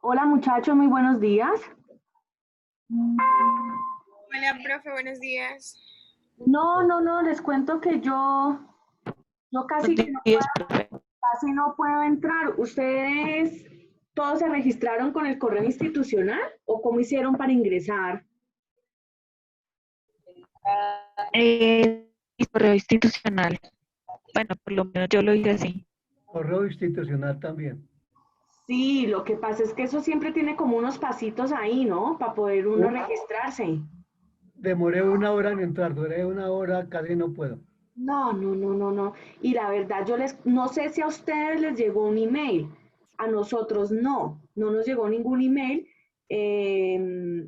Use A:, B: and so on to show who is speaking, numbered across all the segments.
A: Hola muchachos, muy buenos días.
B: Hola, profe, buenos días.
A: No, les cuento que yo casi que
C: Buenos
A: no
C: días,
A: puedo,
C: profe.
A: casi no puedo entrar. ¿Ustedes todos se registraron con el correo institucional o cómo hicieron para ingresar?
C: Correo institucional. Bueno, por lo menos yo lo hice así.
D: Correo institucional también.
A: Sí, lo que pasa es que eso siempre tiene como unos pasitos ahí, ¿no? Para poder uno registrarse.
D: Demoré una hora en entrar, duré una hora, casi no puedo.
A: No. Y la verdad, no sé si a ustedes les llegó un email. A nosotros no nos llegó ningún email,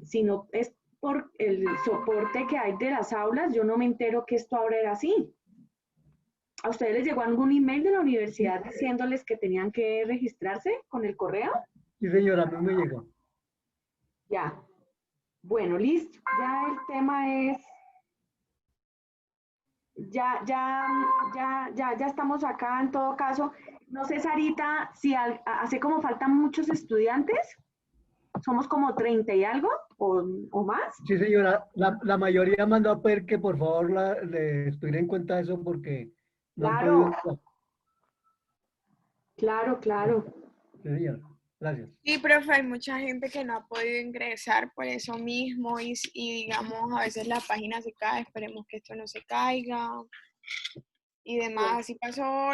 A: sino es por el soporte que hay de las aulas. Yo no me entero que esto ahora era así. ¿A ustedes les llegó algún email de la universidad diciéndoles que tenían que registrarse con el correo?
D: Sí, señora, a mí me llegó.
A: Ya. Bueno, listo. Ya el tema es, ya estamos acá en todo caso. No sé, Sarita, si hace como faltan muchos estudiantes, somos como 30 y algo o más.
D: Sí, señora, la mayoría mandó a pedir que por favor le estuviera en cuenta eso porque no han podido
A: Claro,
D: entrar.
A: claro.
D: Sí, señora, gracias.
B: Sí, profe, hay mucha gente que no ha podido ingresar por eso mismo y digamos, a veces la página se cae, esperemos que esto no se caiga y demás. Así pasó,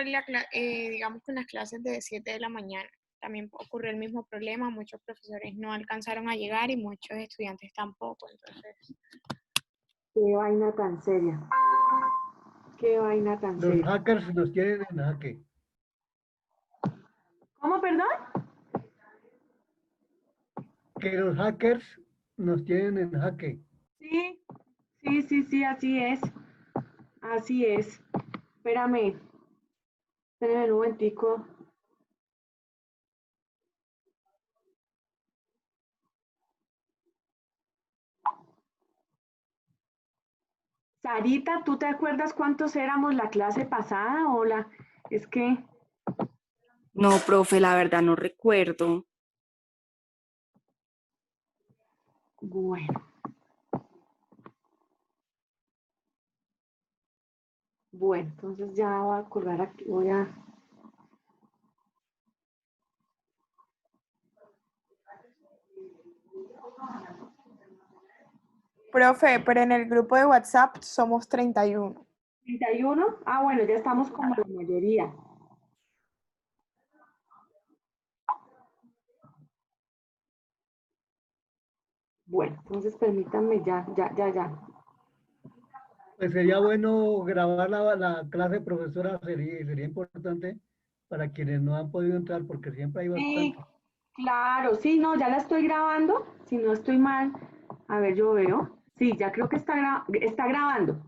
B: digamos, con las clases de 7 de la mañana. También ocurrió el mismo problema, muchos profesores no alcanzaron a llegar y muchos estudiantes tampoco. Entonces,
A: Qué vaina tan seria. Qué vaina tan
D: Los
A: seria.
D: hackers nos tienen en jaque.
A: ¿Cómo, perdón?
D: Que los hackers nos tienen en jaque.
A: Sí, sí, así es. Así es. Espérame un momentico. Sarita, ¿tú te acuerdas cuántos éramos la clase pasada? Hola, es que,
E: No, profe, la verdad no recuerdo.
A: bueno, entonces ya voy a acordar aquí,
B: profe, pero en el grupo de WhatsApp somos 31.
A: 31. Ah, bueno, ya estamos como la mayoría. Bueno, entonces permítanme ya.
D: Pues sería bueno grabar la clase, profesora, sería importante para quienes no han podido entrar porque siempre hay
A: Sí,
D: bastante.
A: claro, sí, no, ya la estoy grabando, si no estoy mal. A ver, yo veo. Sí, ya creo que está grabando.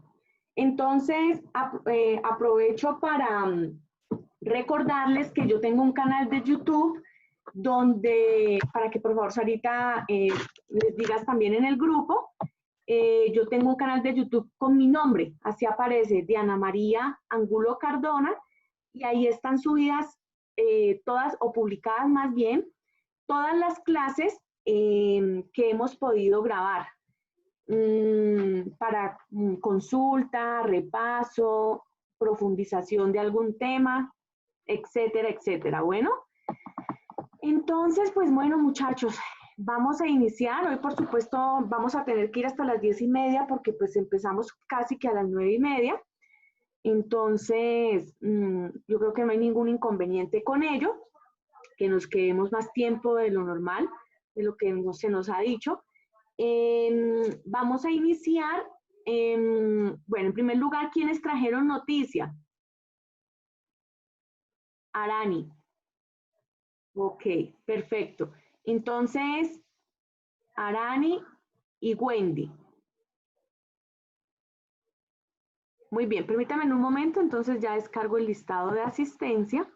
A: Entonces, aprovecho para recordarles que yo tengo un canal de YouTube donde, para que por favor, Sarita, les digas también en el grupo, yo tengo un canal de YouTube con mi nombre, así aparece, Diana María Angulo Cardona, y ahí están subidas todas, o publicadas más bien, todas las clases que hemos podido grabar para consulta, repaso, profundización de algún tema, etcétera, etcétera. Bueno, entonces, pues bueno, muchachos, vamos a iniciar. Hoy, por supuesto, vamos a tener que ir hasta las 10:30 porque pues empezamos casi que a las 9:30. Entonces, yo creo que no hay ningún inconveniente con ello, que nos quedemos más tiempo de lo normal, de lo que se nos ha dicho. Vamos a iniciar. Bueno, en primer lugar, ¿quiénes trajeron noticia? Arani. Ok, perfecto. Entonces, Arani y Wendy. Muy bien, permítame en un momento, entonces ya descargo el listado de asistencia.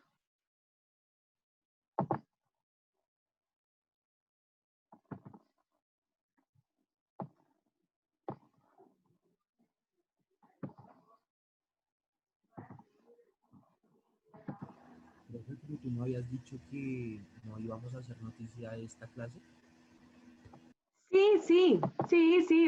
F: me habías dicho que no íbamos a hacer noticia de esta clase.
A: Sí,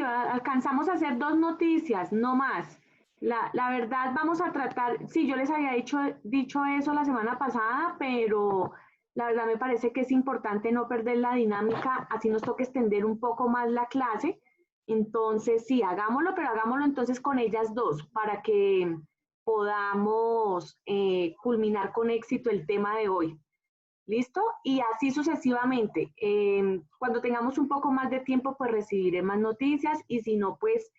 A: alcanzamos a hacer 2 noticias, no más. La verdad vamos a tratar, sí, yo les había dicho eso la semana pasada, pero la verdad me parece que es importante no perder la dinámica, así nos toca extender un poco más la clase. Entonces, sí, hagámoslo, pero hagámoslo entonces con ellas dos, para que podamos culminar con éxito el tema de hoy. ¿Listo? Y así sucesivamente. Cuando tengamos un poco más de tiempo, pues recibiré más noticias y si no, pues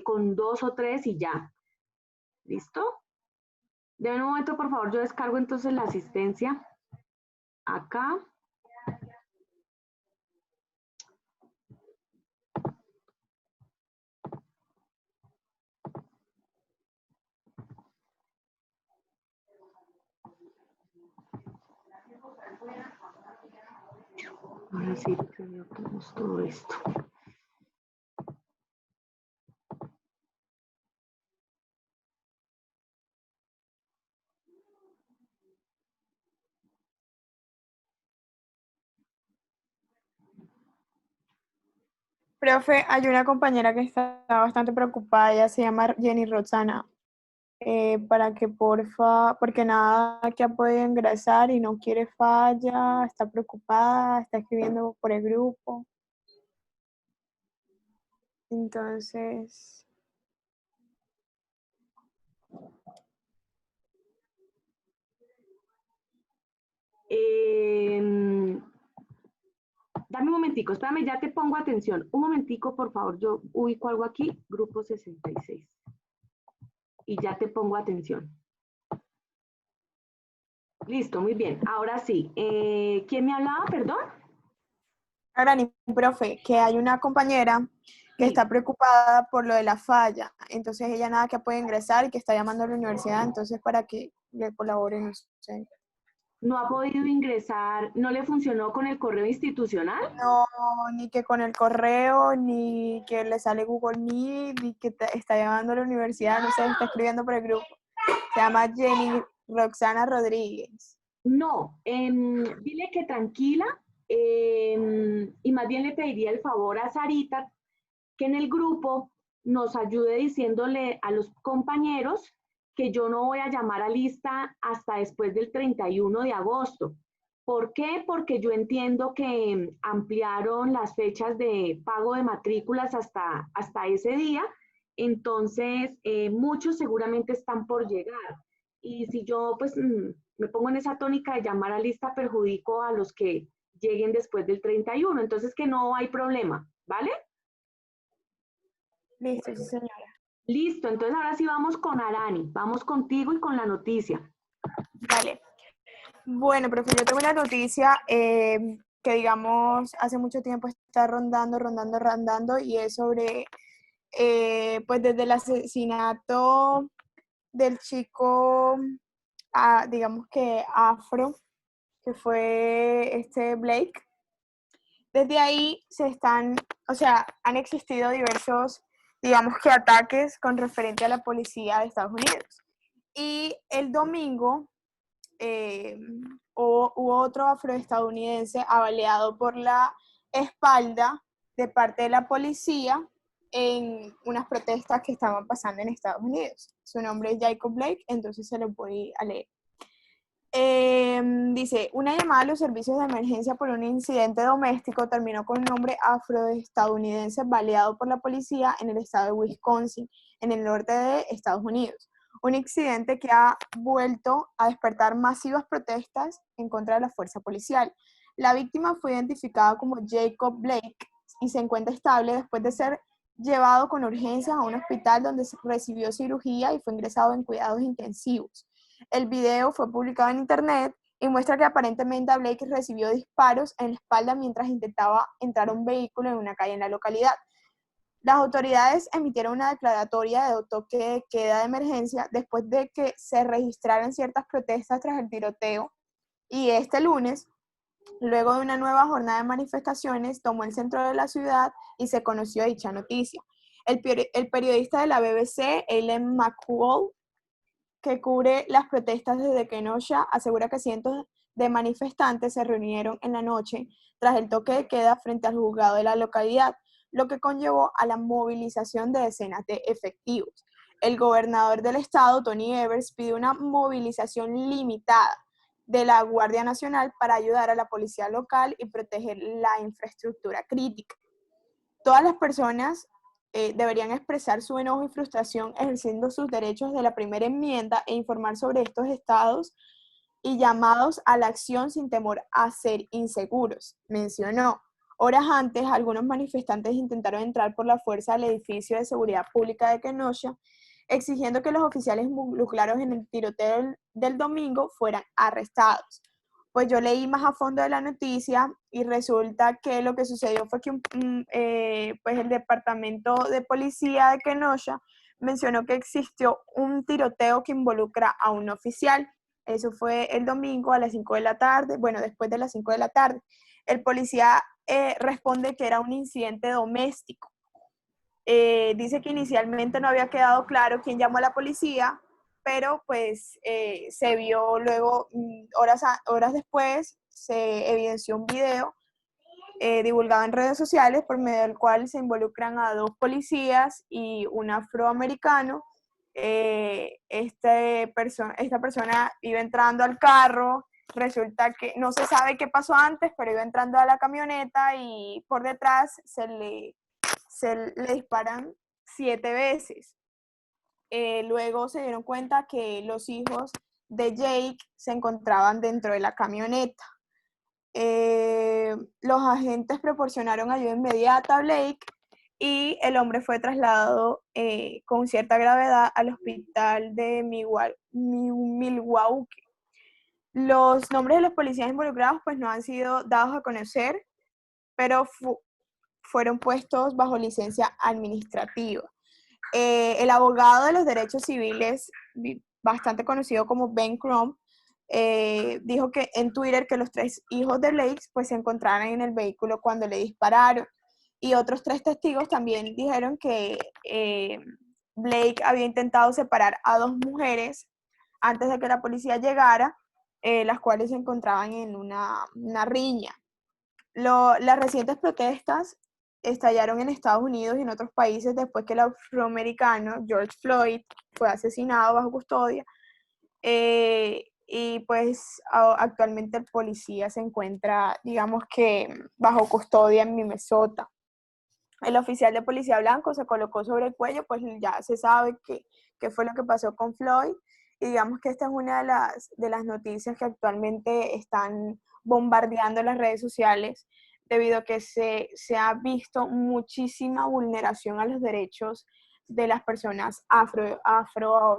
A: con 2 o 3 y ya. ¿Listo? Deme un momento, por favor, yo descargo entonces la asistencia acá. Ahora sí, creo que tenemos todo esto.
B: Profe, hay una compañera que está bastante preocupada, ella se llama Jenny Roxana, para que porfa, porque nada que ha podido ingresar y no quiere falla, está preocupada, está escribiendo por el grupo. Entonces,
A: Dame un momentico, espérame, ya te pongo atención. Un momentico, por favor, yo ubico algo aquí, grupo 66. Y ya te pongo atención. Listo, muy bien. Ahora sí. ¿Quién me hablaba, perdón?
B: Arani, profe, que hay una compañera que
A: Sí.
B: está preocupada por lo de la falla, entonces ella nada que puede ingresar y que está llamando a la universidad, entonces para que le colaboren, no sé.
A: No ha podido ingresar, no le funcionó con el correo institucional.
B: No, ni que con el correo, ni que le sale Google Meet, ni que está llamando a la universidad, no sé, está escribiendo por el grupo. Se llama Jenny Roxana Rodríguez.
A: No, dile que tranquila, y más bien le pediría el favor a Sarita que en el grupo nos ayude diciéndole a los compañeros que yo no voy a llamar a lista hasta después del 31 de agosto. ¿Por qué? Porque yo entiendo que ampliaron las fechas de pago de matrículas hasta ese día, entonces muchos seguramente están por llegar. Y si yo pues me pongo en esa tónica de llamar a lista, perjudico a los que lleguen después del 31, entonces que no hay problema, ¿vale?
B: Listo, sí, señora.
A: Listo, entonces ahora sí vamos con Arani, vamos contigo y con la noticia.
B: Vale. Bueno, profe, yo tengo una noticia que, digamos, hace mucho tiempo está rondando, y es sobre, pues, desde el asesinato del chico, digamos que afro, que fue Blake. Desde ahí han existido diversos, digamos que ataques con referente a la policía de Estados Unidos. Y el domingo hubo otro afroestadounidense abaleado por la espalda de parte de la policía en unas protestas que estaban pasando en Estados Unidos. Su nombre es Jacob Blake, entonces se lo voy a leer. Dice, una llamada a los servicios de emergencia por un incidente doméstico terminó con un hombre afroestadounidense baleado por la policía en el estado de Wisconsin, en el norte de Estados Unidos. Un incidente que ha vuelto a despertar masivas protestas en contra de la fuerza policial. La víctima fue identificada como Jacob Blake y se encuentra estable después de ser llevado con urgencias a un hospital donde recibió cirugía y fue ingresado en cuidados intensivos. El video fue publicado en internet y muestra que aparentemente Blake recibió disparos en la espalda mientras intentaba entrar a un vehículo en una calle en la localidad. Las autoridades emitieron una declaratoria de toque de queda de emergencia después de que se registraran ciertas protestas tras el tiroteo, y este lunes, luego de una nueva jornada de manifestaciones, tomó el centro de la ciudad y se conoció dicha noticia. El periodista de la BBC, Aileen McCall, que cubre las protestas desde Kenosha, asegura que cientos de manifestantes se reunieron en la noche tras el toque de queda frente al juzgado de la localidad, lo que conllevó a la movilización de decenas de efectivos. El gobernador del estado, Tony Evers, pidió una movilización limitada de la Guardia Nacional para ayudar a la policía local y proteger la infraestructura crítica. Todas las personas deberían expresar su enojo y frustración ejerciendo sus derechos de la primera enmienda e informar sobre estos estados y llamados a la acción sin temor a ser inseguros, mencionó. Horas antes, algunos manifestantes intentaron entrar por la fuerza al edificio de seguridad pública de Kenosha, exigiendo que los oficiales involucrados en el tiroteo del domingo fueran arrestados. Pues yo leí más a fondo de la noticia y resulta que lo que sucedió fue que pues el departamento de policía de Kenosha mencionó que existió un tiroteo que involucra a un oficial. Eso fue el domingo a las 5 de la tarde, bueno, después de las 5 de la tarde. El policía responde que era un incidente doméstico. Dice que inicialmente no había quedado claro quién llamó a la policía, pero pues se vio luego, horas después, se evidenció un video divulgado en redes sociales por medio del cual se involucran a 2 policías y un afroamericano. Esta persona iba entrando al carro, resulta que no se sabe qué pasó antes, pero iba entrando a la camioneta y por detrás se le disparan 7 veces. Luego se dieron cuenta que los hijos de Jake se encontraban dentro de la camioneta. Los agentes proporcionaron ayuda inmediata a Blake y el hombre fue trasladado con cierta gravedad al hospital de Milwaukee. Los nombres de los policías involucrados pues no han sido dados a conocer, pero fueron puestos bajo licencia administrativa. El abogado de los derechos civiles, bastante conocido como Ben Crump, dijo que en Twitter que los 3 hijos de Blake pues, se encontraron en el vehículo cuando le dispararon. Y otros 3 testigos también dijeron que Blake había intentado separar a 2 mujeres antes de que la policía llegara, las cuales se encontraban en una riña. Las recientes protestas estallaron en Estados Unidos y en otros países después que el afroamericano George Floyd fue asesinado bajo custodia. Y pues actualmente el policía se encuentra, digamos que, bajo custodia en Minnesota. El oficial de policía blanco se colocó sobre el cuello, pues ya se sabe qué fue lo que pasó con Floyd. Y digamos que esta es una de las noticias que actualmente están bombardeando las redes sociales, debido a que se ha visto muchísima vulneración a los derechos de las personas afro,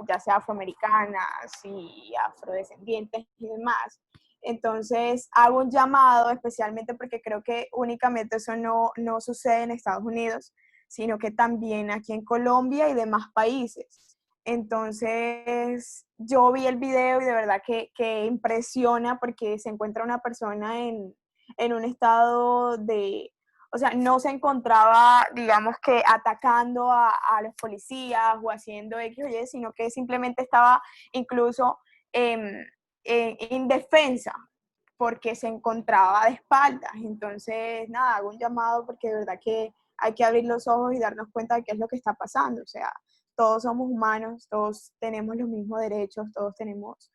B: ya sea afroamericanas y afrodescendientes y demás. Entonces hago un llamado especialmente porque creo que únicamente eso no sucede en Estados Unidos, sino que también aquí en Colombia y demás países. Entonces yo vi el video y de verdad que impresiona porque se encuentra una persona en un estado de, o sea, no se encontraba, digamos que atacando a los policías o haciendo X o Y, sino que simplemente estaba incluso indefensa porque se encontraba de espaldas. Entonces, nada, hago un llamado porque de verdad que hay que abrir los ojos y darnos cuenta de qué es lo que está pasando. O sea, todos somos humanos, todos tenemos los mismos derechos, todos tenemos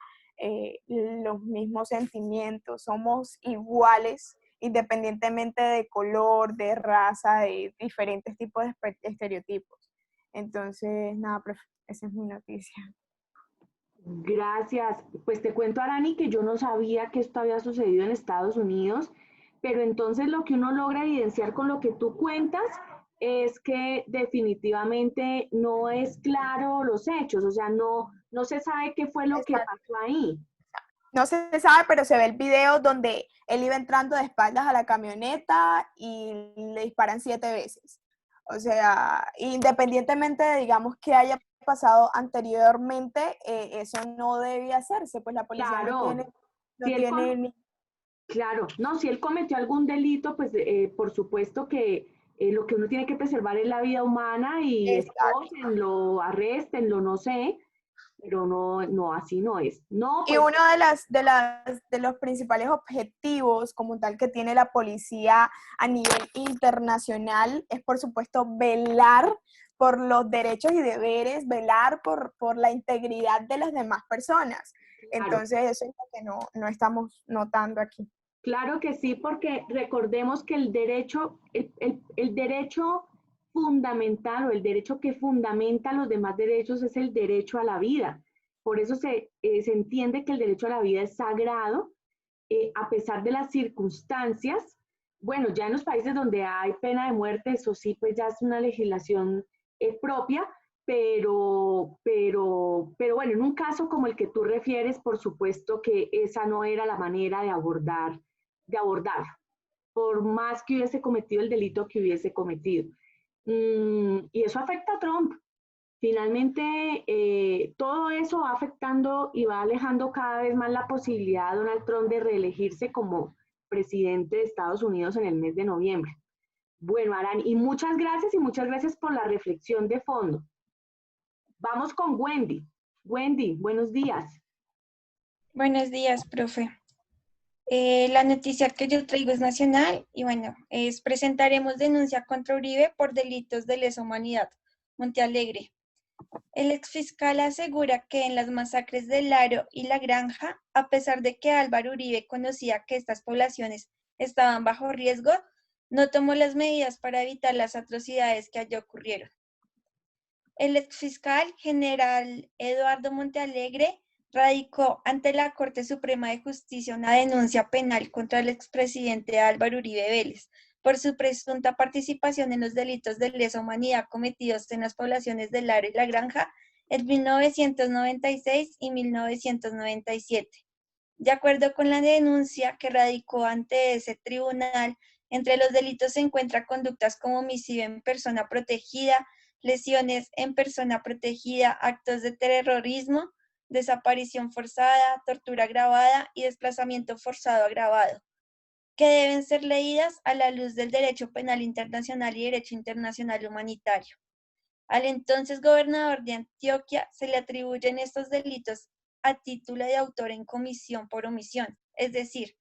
B: los mismos sentimientos, somos iguales independientemente de color, de raza, de diferentes tipos de estereotipos. Entonces, nada, esa es mi noticia.
A: Gracias. Pues te cuento, Arani, que yo no sabía que esto había sucedido en Estados Unidos, pero entonces lo que uno logra evidenciar con lo que tú cuentas es que definitivamente no es claro los hechos, o sea, no se sabe qué fue lo que pasó ahí.
B: No se sabe, pero se ve el video donde él iba entrando de espaldas a la camioneta y le disparan 7 veces. O sea, independientemente de, digamos, que haya pasado anteriormente, eso no debía hacerse, pues la policía
A: Claro, no, si él cometió algún delito, pues por supuesto que lo que uno tiene que preservar es la vida humana y escogenlo, arréstenlo, no sé, pero no, no, así no es. No,
B: Y
A: pues,
B: uno de los principales objetivos como tal que tiene la policía a nivel internacional es, por supuesto, velar por los derechos y deberes, velar por la integridad de las demás personas.
A: claro.
B: Entonces, eso es lo que no estamos notando aquí.
A: Claro que sí, porque recordemos que el derecho fundamental o el derecho que fundamenta los demás derechos es el derecho a la vida. Por eso se entiende que el derecho a la vida es sagrado, a pesar de las circunstancias. Bueno, ya en los países donde hay pena de muerte, eso sí, pues ya es una legislación propia, pero bueno, en un caso como el que tú refieres, por supuesto que esa no era la manera de abordar, por más que hubiese cometido el delito que hubiese cometido. Y eso afecta a Trump. Finalmente, todo eso va afectando y va alejando cada vez más la posibilidad de Donald Trump de reelegirse como presidente de Estados Unidos en el mes de noviembre. Bueno, Aran, y muchas gracias por la reflexión de fondo. Vamos con Wendy. Wendy, buenos días.
G: Buenos días, profe. La noticia que yo traigo es nacional y bueno, presentaremos denuncia contra Uribe por delitos de lesa humanidad. Montealegre. El exfiscal asegura que en las masacres del Aro y La Granja, a pesar de que Álvaro Uribe conocía que estas poblaciones estaban bajo riesgo, no tomó las medidas para evitar las atrocidades que allí ocurrieron. El exfiscal general Eduardo Montealegre radicó ante la Corte Suprema de Justicia una denuncia penal contra el expresidente Álvaro Uribe Vélez por su presunta participación en los delitos de lesa humanidad cometidos en las poblaciones del Aro y La Granja en 1996 y 1997. De acuerdo con la denuncia que radicó ante ese tribunal, entre los delitos se encuentran conductas como homicidio en persona protegida, lesiones en persona protegida, actos de terrorismo, desaparición forzada, tortura agravada y desplazamiento forzado agravado, que deben ser leídas a la luz del derecho penal internacional y derecho internacional humanitario. Al entonces gobernador de Antioquia se le atribuyen estos delitos a título de autor en comisión por omisión, es decir,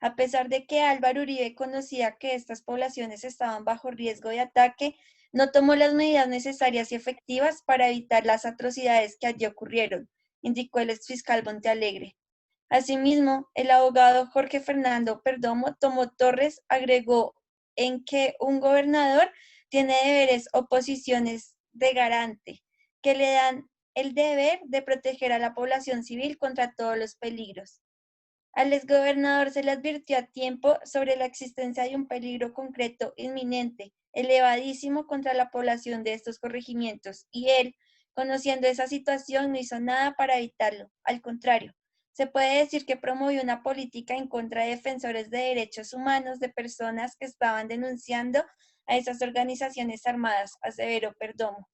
G: a pesar de que Álvaro Uribe conocía que estas poblaciones estaban bajo riesgo de ataque, no tomó las medidas necesarias y efectivas para evitar las atrocidades que allí ocurrieron, indicó el exfiscal Montealegre. Asimismo, el abogado Jorge Fernando Perdomo Tomó Torres agregó en que un gobernador tiene deberes o posiciones de garante que le dan el deber de proteger a la población civil contra todos los peligros. Al exgobernador se le advirtió a tiempo sobre la existencia de un peligro concreto, inminente, elevadísimo contra la población de estos corregimientos, y él, conociendo esa situación, no hizo nada para evitarlo. Al contrario, se puede decir que promovió una política en contra de defensores de derechos humanos de personas que estaban denunciando a esas organizaciones armadas, aseveró Perdomo.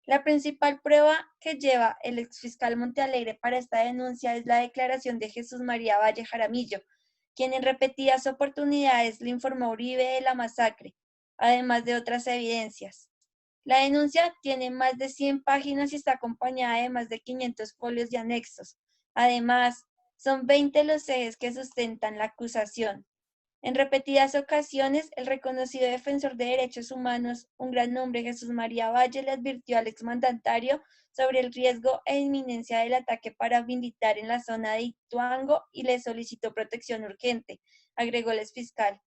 G: La principal prueba que lleva el exfiscal Montealegre para esta denuncia es la declaración de Jesús María Valle Jaramillo, quien en repetidas oportunidades le informó a Uribe de la masacre, además de otras evidencias. La denuncia tiene más de 100 páginas y está acompañada de más de 500 folios y anexos. Además, son 20 los ejes que sustentan la acusación. En repetidas ocasiones, el reconocido defensor de derechos humanos, un gran nombre, Jesús María Valle, le advirtió al exmandatario sobre el riesgo e inminencia del ataque paramilitar en la zona de Ituango y le solicitó protección urgente, agregó el exfiscal.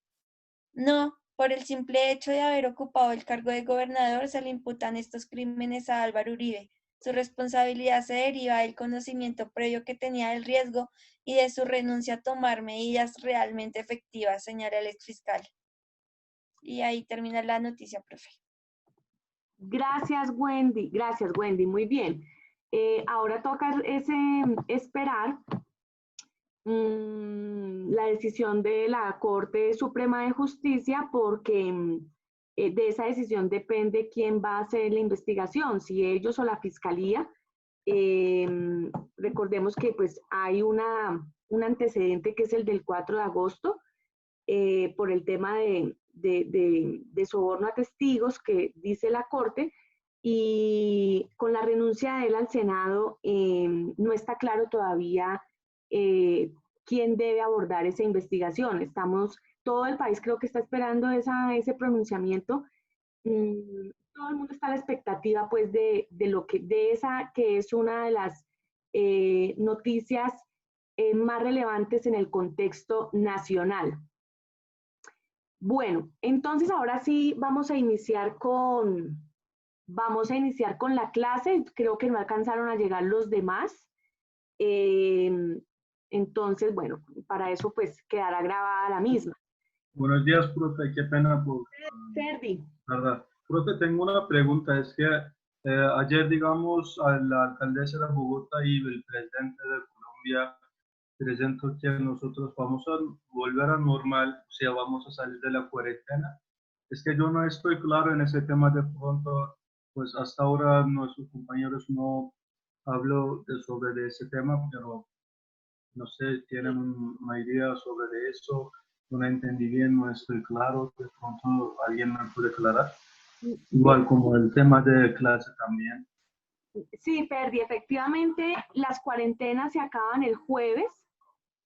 G: No, por el simple hecho de haber ocupado el cargo de gobernador se le imputan estos crímenes a Álvaro Uribe. Su responsabilidad se deriva del conocimiento previo que tenía del riesgo y de su renuncia a tomar medidas realmente efectivas, señala el exfiscal. Y ahí termina la noticia, profe.
A: Gracias, Wendy, muy bien. Ahora toca esperar la decisión de la Corte Suprema de Justicia porque de esa decisión depende quién va a hacer la investigación, si ellos o la Fiscalía. Recordemos que pues hay un antecedente que es el del 4 de agosto por el tema de soborno a testigos que dice la Corte y con la renuncia de él al Senado no está claro todavía quién debe abordar esa investigación. Todo el país creo que está esperando ese pronunciamiento. Todo el mundo está a la expectativa pues de esa que es una de las noticias más relevantes en el contexto nacional. Bueno, entonces ahora sí vamos a iniciar con la clase. Creo que no alcanzaron a llegar los demás. Entonces, bueno, para eso pues quedará grabada la misma.
H: Buenos días, profe. Qué pena por
A: Servi.
H: tardar. Profe, tengo una pregunta. Es que ayer, digamos, a la alcaldesa de Bogotá y el presidente de Colombia presentó que nosotros vamos a volver a normal, o sea, vamos a salir de la cuarentena. Es que yo no estoy claro en ese tema de pronto, pues hasta ahora nuestros compañeros no habló sobre ese tema, pero no sé, tienen una idea sobre eso, no entendí bien, no estoy claro, de pronto alguien me puede aclarar. Igual como el tema de clase también.
A: Sí, Ferdi, efectivamente las cuarentenas se acaban el jueves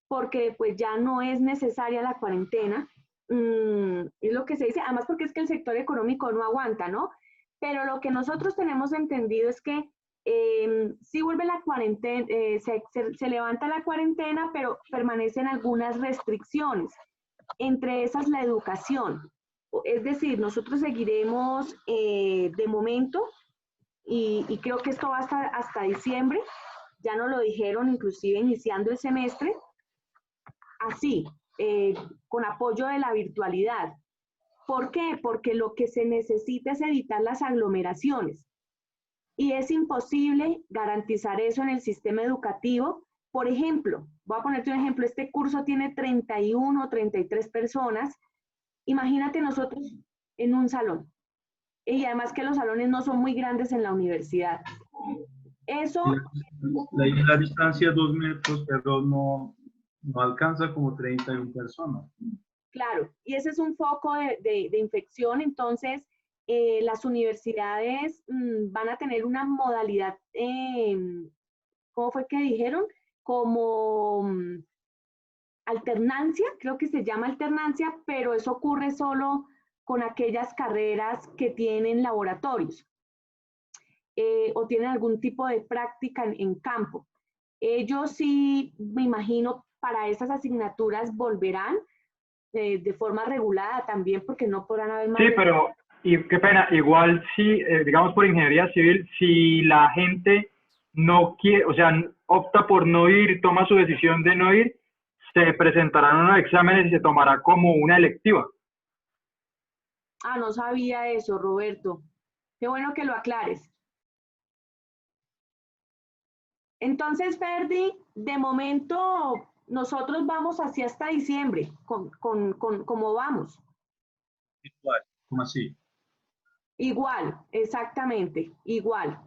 A: porque pues ya no es necesaria la cuarentena, es lo que se dice, además porque es que el sector económico no aguanta, ¿no? Pero lo que nosotros tenemos entendido es que sí vuelve la cuarentena, se levanta la cuarentena, pero permanecen algunas restricciones, entre esas la educación. Es decir, nosotros seguiremos de momento, y creo que esto va hasta diciembre, ya nos lo dijeron inclusive iniciando el semestre, así, con apoyo de la virtualidad. ¿Por qué? Porque lo que se necesita es evitar las aglomeraciones. Y es imposible garantizar eso en el sistema educativo. Por ejemplo, voy a ponerte un ejemplo, este curso tiene 31 o 33 personas. Imagínate nosotros en un salón. Y además que los salones no son muy grandes en la universidad. Eso...
H: La distancia 2 metros, pero no alcanza como 31 personas.
A: Claro, y ese es un foco de infección, entonces las universidades van a tener una modalidad, ¿cómo fue que dijeron? Como alternancia, creo que se llama alternancia, pero eso ocurre solo con aquellas carreras que tienen laboratorios o tienen algún tipo de práctica en campo. Ellos sí, me imagino, para esas asignaturas volverán de forma regulada también, porque no podrán haber más.
I: Sí, pero, y qué pena, igual si, digamos por ingeniería civil, si la gente no quiere, o sea, opta por no ir, toma su decisión de no ir, se presentarán unos exámenes y se tomará como una electiva.
A: Ah, no sabía eso, Roberto. Qué bueno que lo aclares. Entonces, Ferdi, de momento nosotros vamos así hasta diciembre, ¿cómo vamos?
H: Igual, ¿cómo así?
A: Igual, exactamente, igual.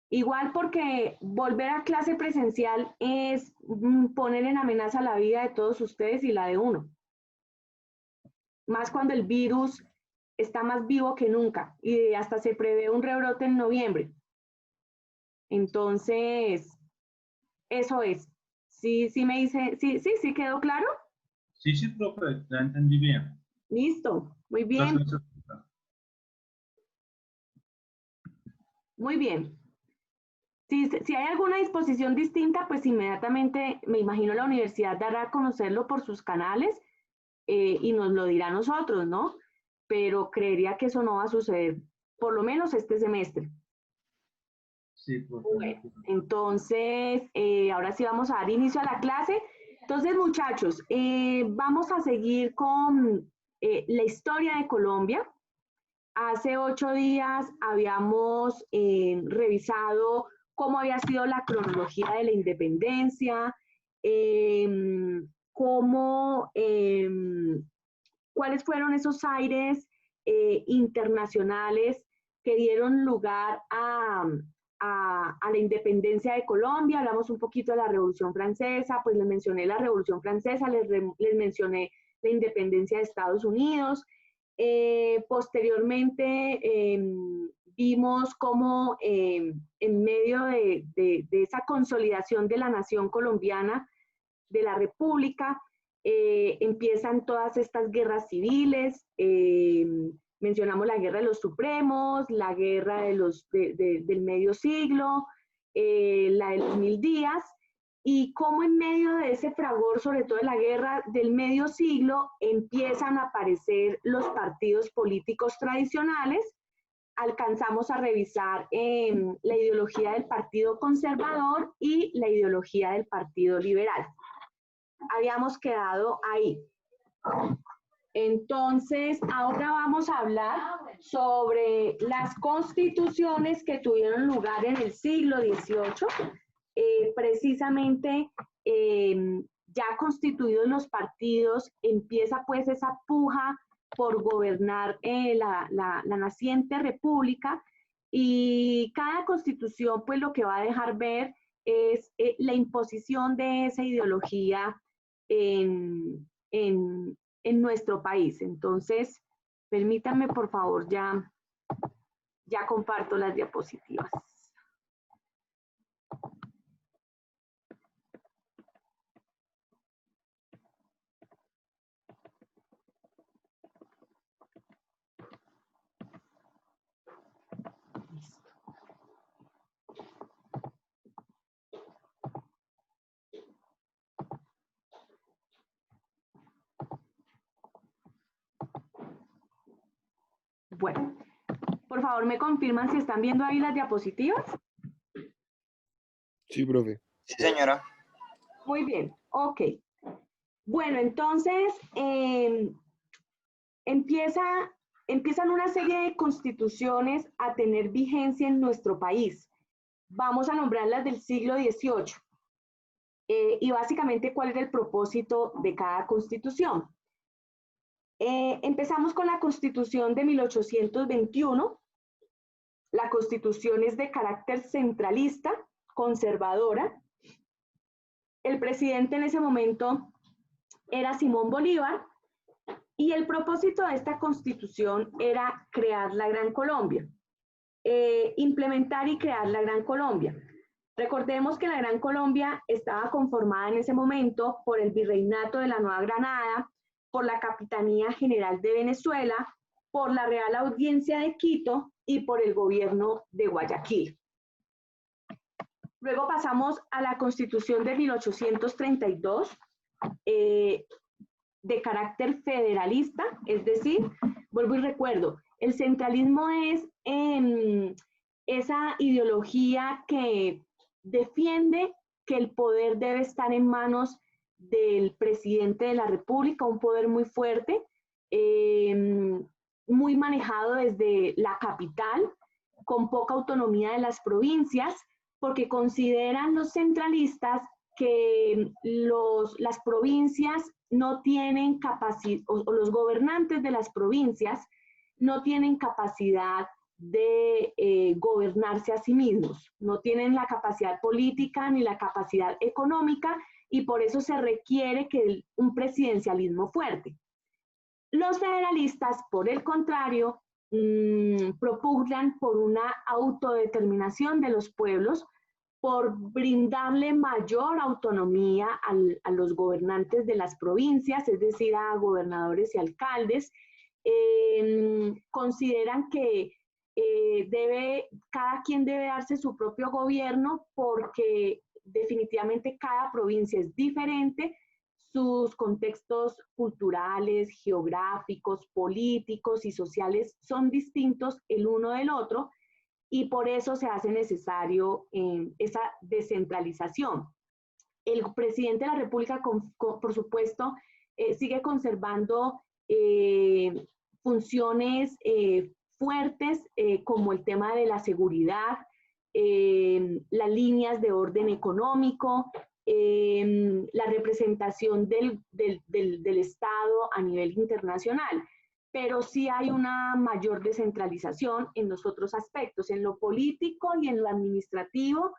A: Igual porque volver a clase presencial es poner en amenaza la vida de todos ustedes y la de uno. Más cuando el virus está más vivo que nunca y hasta se prevé un rebrote en noviembre. Entonces, eso es. Sí me dice, sí quedó claro.
H: Sí, profe, ya entendí bien.
A: Listo, muy bien.
H: Gracias.
A: Muy bien. Si hay alguna disposición distinta, pues inmediatamente, me imagino, la universidad dará a conocerlo por sus canales y nos lo dirá a nosotros, ¿no? Pero creería que eso no va a suceder, por lo menos este semestre.
H: Sí, profe.
A: Bueno, entonces, ahora sí vamos a dar inicio a la clase. Entonces, muchachos, vamos a seguir con la historia de Colombia. Hace 8 días habíamos revisado cómo había sido la cronología de la independencia, cuáles fueron esos aires internacionales que dieron lugar a la independencia de Colombia. Hablamos un poquito de la Revolución Francesa, pues les mencioné la Revolución Francesa, les mencioné la independencia de Estados Unidos. Posteriormente vimos cómo en medio de esa consolidación de la nación colombiana, de la República, empiezan todas estas guerras civiles. Mencionamos la guerra de los Supremos, la guerra del medio siglo, la de los 1000 días, y cómo en medio de ese fragor, sobre todo de la guerra del medio siglo, empiezan a aparecer los partidos políticos tradicionales. Alcanzamos a revisar la ideología del Partido Conservador y la ideología del Partido Liberal. Habíamos quedado ahí. Entonces, ahora vamos a hablar sobre las constituciones que tuvieron lugar en el siglo XVIII. Precisamente, ya constituidos los partidos, empieza pues esa puja por gobernar la naciente república, y cada constitución pues lo que va a dejar ver es la imposición de esa ideología en nuestro país. Entonces, permítanme por favor, ya comparto las diapositivas. Bueno, por favor, ¿me confirman si están viendo ahí las diapositivas?
J: Sí, profe.
K: Sí, señora.
A: Muy bien, ok. Bueno, entonces, empiezan una serie de constituciones a tener vigencia en nuestro país. Vamos a nombrarlas del siglo XVIII. Y básicamente, ¿cuál era el propósito de cada constitución? Empezamos con la Constitución de 1821. La Constitución es de carácter centralista, conservadora. El presidente en ese momento era Simón Bolívar, y el propósito de esta Constitución era crear la Gran Colombia, implementar y crear la Gran Colombia. Recordemos que la Gran Colombia estaba conformada en ese momento por el Virreinato de la Nueva Granada, por la Capitanía General de Venezuela, por la Real Audiencia de Quito y por el gobierno de Guayaquil. Luego pasamos a la Constitución de 1832, de carácter federalista, es decir, vuelvo y recuerdo, el centralismo es esa ideología que defiende que el poder debe estar en manos del presidente de la República, un poder muy fuerte, muy manejado desde la capital, con poca autonomía de las provincias, porque consideran los centralistas que las provincias no tienen capacidad, o los gobernantes de las provincias no tienen capacidad de gobernarse a sí mismos, no tienen la capacidad política ni la capacidad económica, y por eso se requiere un presidencialismo fuerte. Los federalistas, por el contrario, propugnan por una autodeterminación de los pueblos, por brindarle mayor autonomía a los gobernantes de las provincias, es decir, a gobernadores y alcaldes. Consideran que cada quien debe darse su propio gobierno, porque definitivamente cada provincia es diferente, sus contextos culturales, geográficos, políticos y sociales son distintos el uno del otro, y por eso se hace necesario esa descentralización. El presidente de la República, por supuesto, sigue conservando funciones fuertes, como el tema de la seguridad, las líneas de orden económico, la representación del Estado a nivel internacional, pero sí hay una mayor descentralización en los otros aspectos, en lo político y en lo administrativo,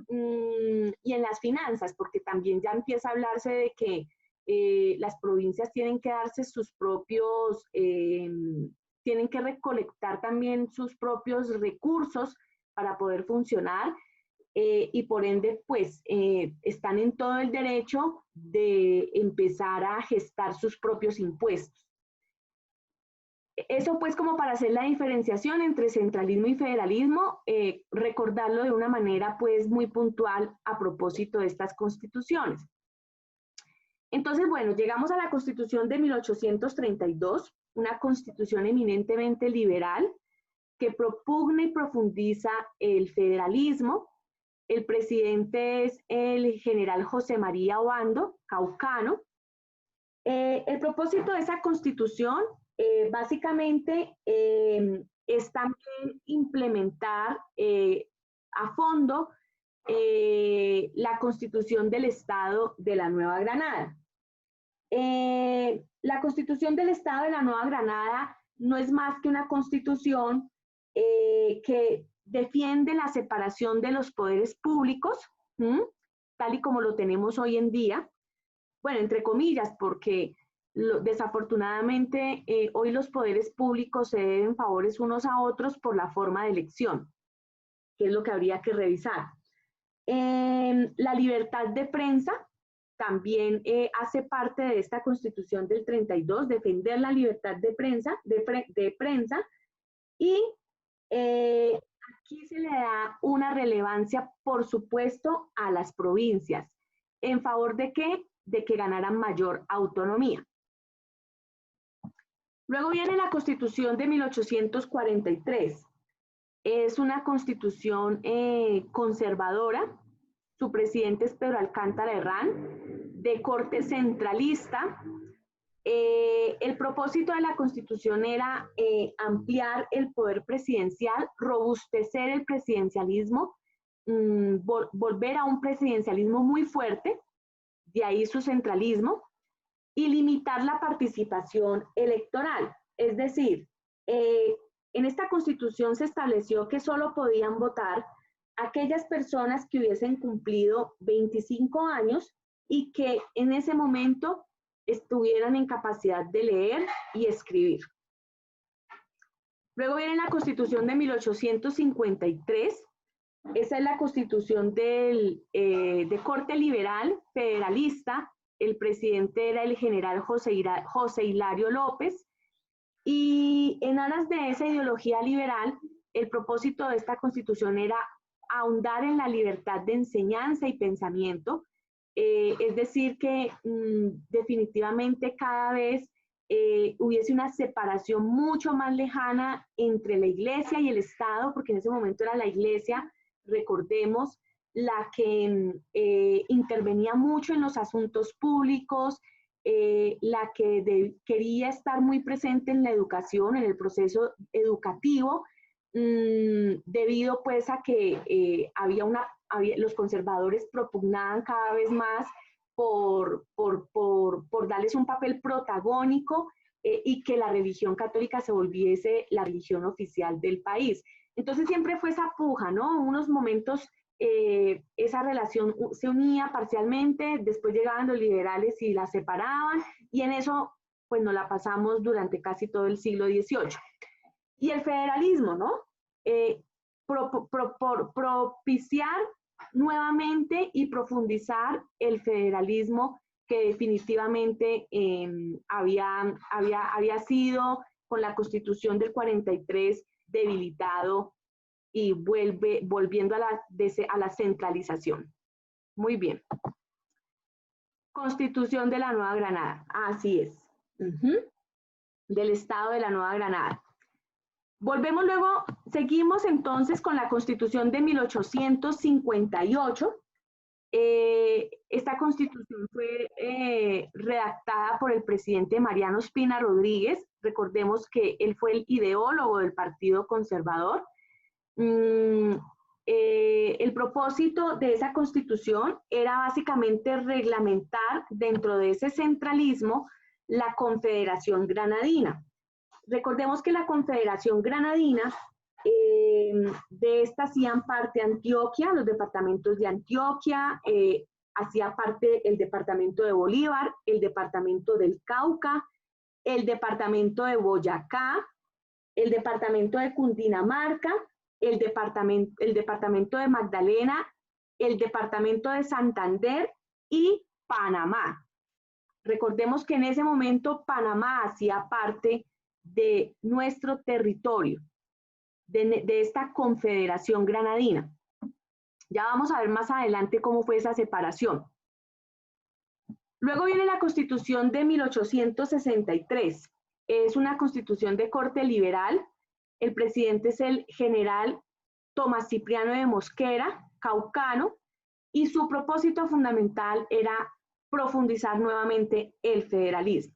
A: y en las finanzas, porque también ya empieza a hablarse de que las provincias tienen que darse sus propios, tienen que recolectar también sus propios recursos para poder funcionar, y por ende, pues, están en todo el derecho de empezar a gestar sus propios impuestos. Eso pues como para hacer la diferenciación entre centralismo y federalismo, recordarlo de una manera pues muy puntual a propósito de estas constituciones. Entonces, bueno, llegamos a la Constitución de 1832, una constitución eminentemente liberal que propugna y profundiza el federalismo. El presidente es el general José María Obando, caucano. El propósito de esa constitución básicamente es también implementar a fondo la constitución del Estado de la Nueva Granada. La constitución del Estado de la Nueva Granada no es más que una constitución que defiende la separación de los poderes públicos, tal y como lo tenemos hoy en día. Bueno, entre comillas, porque desafortunadamente hoy los poderes públicos se deben favores unos a otros por la forma de elección, que es lo que habría que revisar. La libertad de prensa también hace parte de esta Constitución del 32, defender la libertad de prensa, y aquí se le da una relevancia, por supuesto, a las provincias. ¿En favor de qué? De que ganaran mayor autonomía. Luego viene la Constitución de 1843. Es una constitución conservadora. Su presidente es Pedro Alcántara Herrán, de corte centralista. El propósito de la Constitución era ampliar el poder presidencial, robustecer el presidencialismo, volver a un presidencialismo muy fuerte, de ahí su centralismo, y limitar la participación electoral. Es decir, en esta Constitución se estableció que solo podían votar aquellas personas que hubiesen cumplido 25 años y que en ese momento estuvieran en capacidad de leer y escribir. Luego viene la Constitución de 1853. Esa es la Constitución de corte liberal, federalista. El presidente era el general José Hilario López. Y en aras de esa ideología liberal, el propósito de esta Constitución era ahondar en la libertad de enseñanza y pensamiento. Es decir, que definitivamente cada vez hubiese una separación mucho más lejana entre la Iglesia y el Estado, porque en ese momento era la Iglesia, recordemos, la que intervenía mucho en los asuntos públicos, la que quería estar muy presente en la educación, en el proceso educativo, debido pues a que los conservadores propugnaban cada vez más por darles un papel protagónico, y que la religión católica se volviese la religión oficial del país. Entonces siempre fue esa puja, ¿no? Unos momentos esa relación se unía parcialmente, después llegaban los liberales y la separaban, y en eso pues nos la pasamos durante casi todo el siglo XVIII. Y el federalismo, ¿no? Propiciar nuevamente y profundizar el federalismo que definitivamente había sido con la Constitución del 43 debilitado y volviendo a la centralización. Muy bien. Constitución de la Nueva Granada. Así es. Del Estado de la Nueva Granada. Volvemos luego, seguimos entonces con la Constitución de 1858. Esta Constitución fue redactada por el presidente Mariano Espina Rodríguez. Recordemos que él fue el ideólogo del Partido Conservador. El propósito de esa Constitución era básicamente reglamentar dentro de ese centralismo la Confederación Granadina. Recordemos que la Confederación Granadina, de esta hacían parte Antioquia, los departamentos de Antioquia, hacía parte el departamento de Bolívar, el departamento del Cauca, el departamento de Boyacá, el departamento de Cundinamarca, el departamento de Magdalena, el departamento de Santander y Panamá. Recordemos que en ese momento Panamá hacía parte de nuestro territorio, de esta confederación granadina. Ya vamos a ver más adelante cómo fue esa separación. Luego viene la Constitución de 1863. Es una constitución de corte liberal. El presidente es el general Tomás Cipriano de Mosquera, caucano, y su propósito fundamental era profundizar nuevamente el federalismo.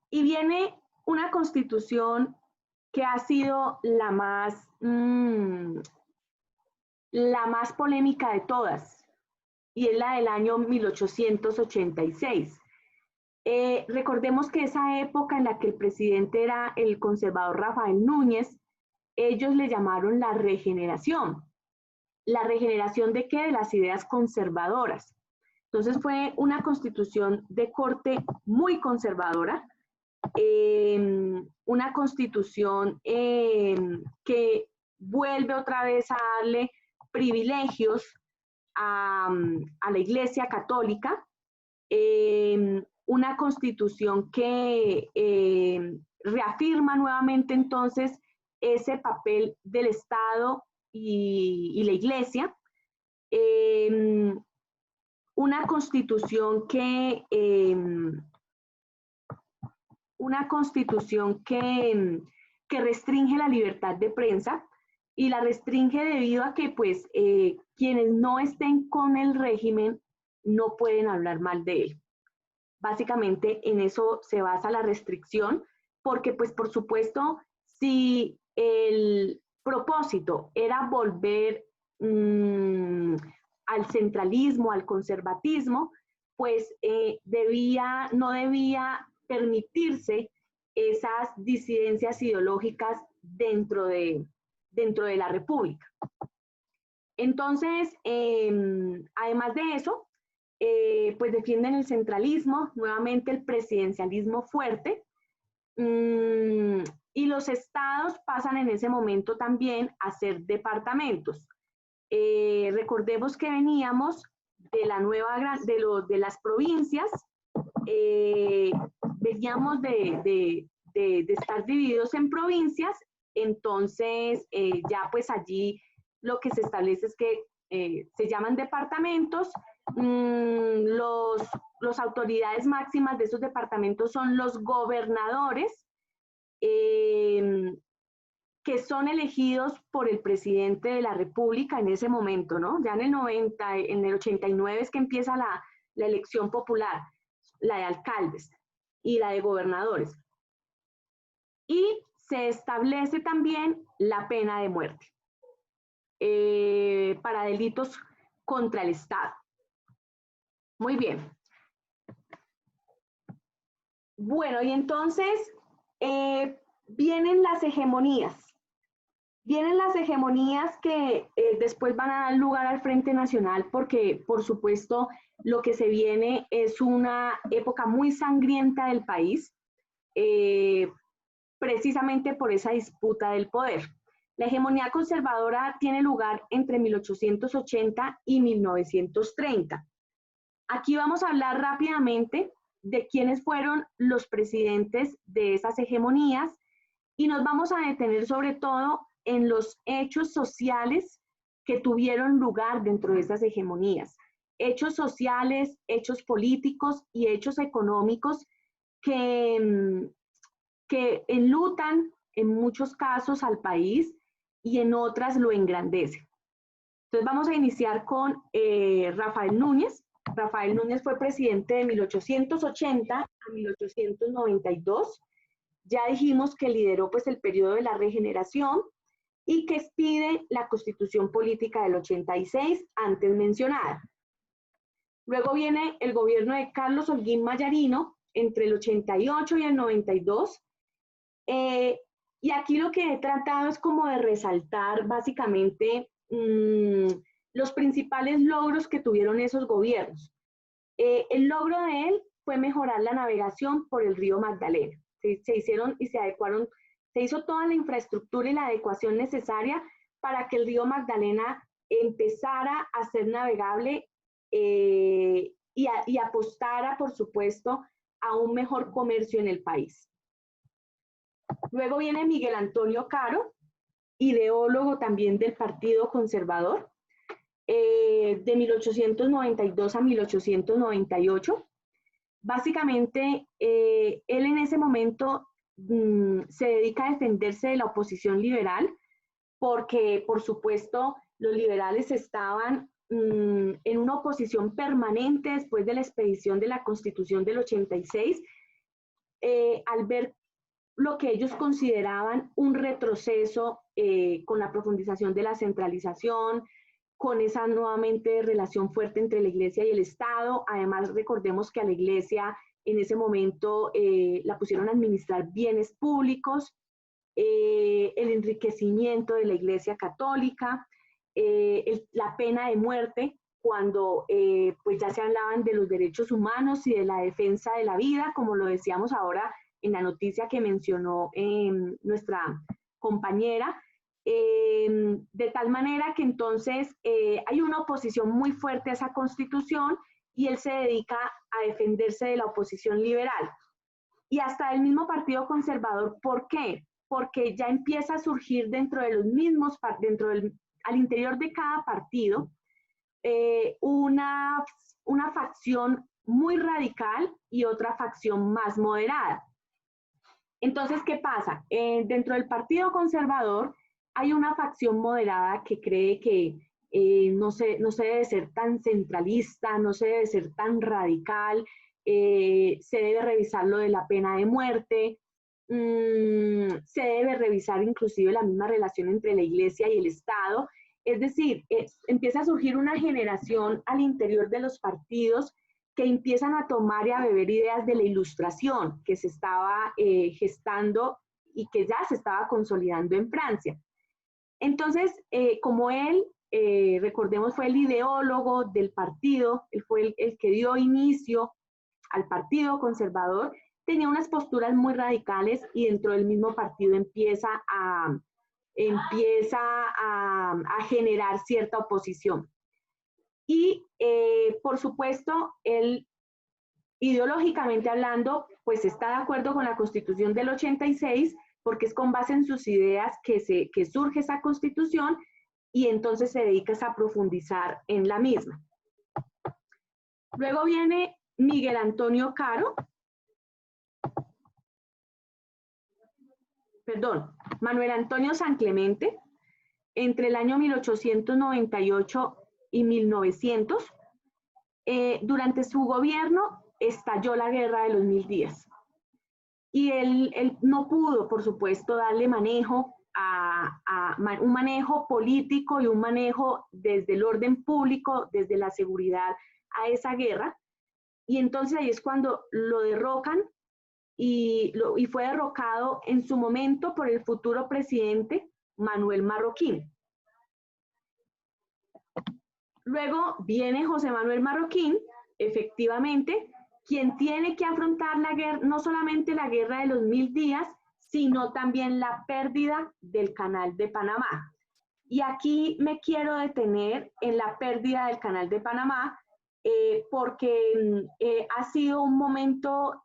A: Y viene una constitución que ha sido la más polémica de todas, y es la del año 1886. Recordemos que esa época en la que el presidente era el conservador Rafael Núñez, ellos le llamaron la regeneración. ¿La regeneración de qué? De las ideas conservadoras. Entonces fue una constitución de corte muy conservadora, una constitución que vuelve otra vez a darle privilegios a la Iglesia Católica, una constitución que reafirma nuevamente entonces ese papel del Estado y la Iglesia, una constitución que restringe la libertad de prensa, y la restringe debido a que pues quienes no estén con el régimen no pueden hablar mal de él. Básicamente en eso se basa la restricción, porque pues por supuesto si el propósito era volver al centralismo, al conservatismo, pues no debía permitirse esas disidencias ideológicas dentro de la República. Entonces, además de eso, pues defienden el centralismo, nuevamente el presidencialismo fuerte, y los estados pasan en ese momento también a ser departamentos. Recordemos que veníamos de las provincias, veníamos de estar divididos en provincias. Entonces ya pues allí lo que se establece es que se llaman departamentos. Los autoridades máximas de esos departamentos son los gobernadores, que son elegidos por el presidente de la República en ese momento, ¿no? Ya en el 89 es que empieza la elección popular, la de alcaldes y la de gobernadores. Y se establece también la pena de muerte para delitos contra el Estado. Muy bien. Bueno, y entonces vienen las hegemonías. Vienen las hegemonías que después van a dar lugar al Frente Nacional, porque por supuesto lo que se viene es una época muy sangrienta del país, precisamente por esa disputa del poder. La hegemonía conservadora tiene lugar entre 1880 y 1930. Aquí vamos a hablar rápidamente de quiénes fueron los presidentes de esas hegemonías, y nos vamos a detener sobre todo en los hechos sociales que tuvieron lugar dentro de esas hegemonías. Hechos sociales, hechos políticos y hechos económicos que enlutan en muchos casos al país y en otras lo engrandecen. Entonces vamos a iniciar con Rafael Núñez. Rafael Núñez fue presidente de 1880 a 1892. Ya dijimos que lideró pues el periodo de la regeneración y que expide la Constitución Política del 86 antes mencionada. Luego viene el gobierno de Carlos Holguín Mayarino entre el 88 y el 92. Y aquí lo que he tratado es como de resaltar básicamente los principales logros que tuvieron esos gobiernos. El logro de él fue mejorar la navegación por el río Magdalena. Se hicieron y se adecuaron, se hizo toda la infraestructura y la adecuación necesaria para que el río Magdalena empezara a ser navegable y apostara, por supuesto, a un mejor comercio en el país. Luego viene Miguel Antonio Caro, ideólogo también del Partido Conservador, de 1892 a 1898. Básicamente, él en ese momento se dedica a defenderse de la oposición liberal, porque, por supuesto, los liberales estaban en una oposición permanente después de la expedición de la Constitución del 86, al ver lo que ellos consideraban un retroceso con la profundización de la centralización, con esa nuevamente relación fuerte entre la Iglesia y el Estado. Además, recordemos que a la Iglesia en ese momento la pusieron a administrar bienes públicos, el enriquecimiento de la Iglesia Católica, la pena de muerte, cuando pues ya se hablaban de los derechos humanos y de la defensa de la vida, como lo decíamos ahora en la noticia que mencionó nuestra compañera, de tal manera que entonces hay una oposición muy fuerte a esa constitución y él se dedica a defenderse de la oposición liberal. Y hasta el mismo Partido Conservador, ¿por qué? Porque ya empieza a surgir dentro de los mismos, al interior de cada partido, una facción muy radical y otra facción más moderada. Entonces, ¿qué pasa? Dentro del Partido Conservador hay una facción moderada que cree que no se debe ser tan centralista, no se debe ser tan radical, se debe revisar lo de la pena de muerte, se debe revisar inclusive la misma relación entre la Iglesia y el Estado. Es decir, empieza a surgir una generación al interior de los partidos que empiezan a tomar y a beber ideas de la Ilustración que se estaba gestando y que ya se estaba consolidando en Francia. Entonces, como él, recordemos, fue el ideólogo del partido, él fue el que dio inicio al Partido Conservador, tenía unas posturas muy radicales y dentro del mismo partido empieza a generar cierta oposición. Y, por supuesto, él, ideológicamente hablando, pues está de acuerdo con la Constitución del 86, porque es con base en sus ideas que surge esa Constitución y entonces se dedica a profundizar en la misma. Luego viene Miguel Antonio Caro, Manuel Antonio San Clemente, entre el año 1898 y 1900. Durante su gobierno estalló la Guerra de los 1000 días. Y él no pudo, por supuesto, darle manejo un manejo político y un manejo desde el orden público, desde la seguridad a esa guerra. Y entonces ahí es cuando lo derrocan y fue derrocado en su momento por el futuro presidente Manuel Marroquín. Luego viene José Manuel Marroquín, efectivamente, quien tiene que afrontar la guerra, no solamente la Guerra de los 1000 días, sino también la pérdida del Canal de Panamá. Y aquí me quiero detener en la pérdida del Canal de Panamá, porque ha sido un momento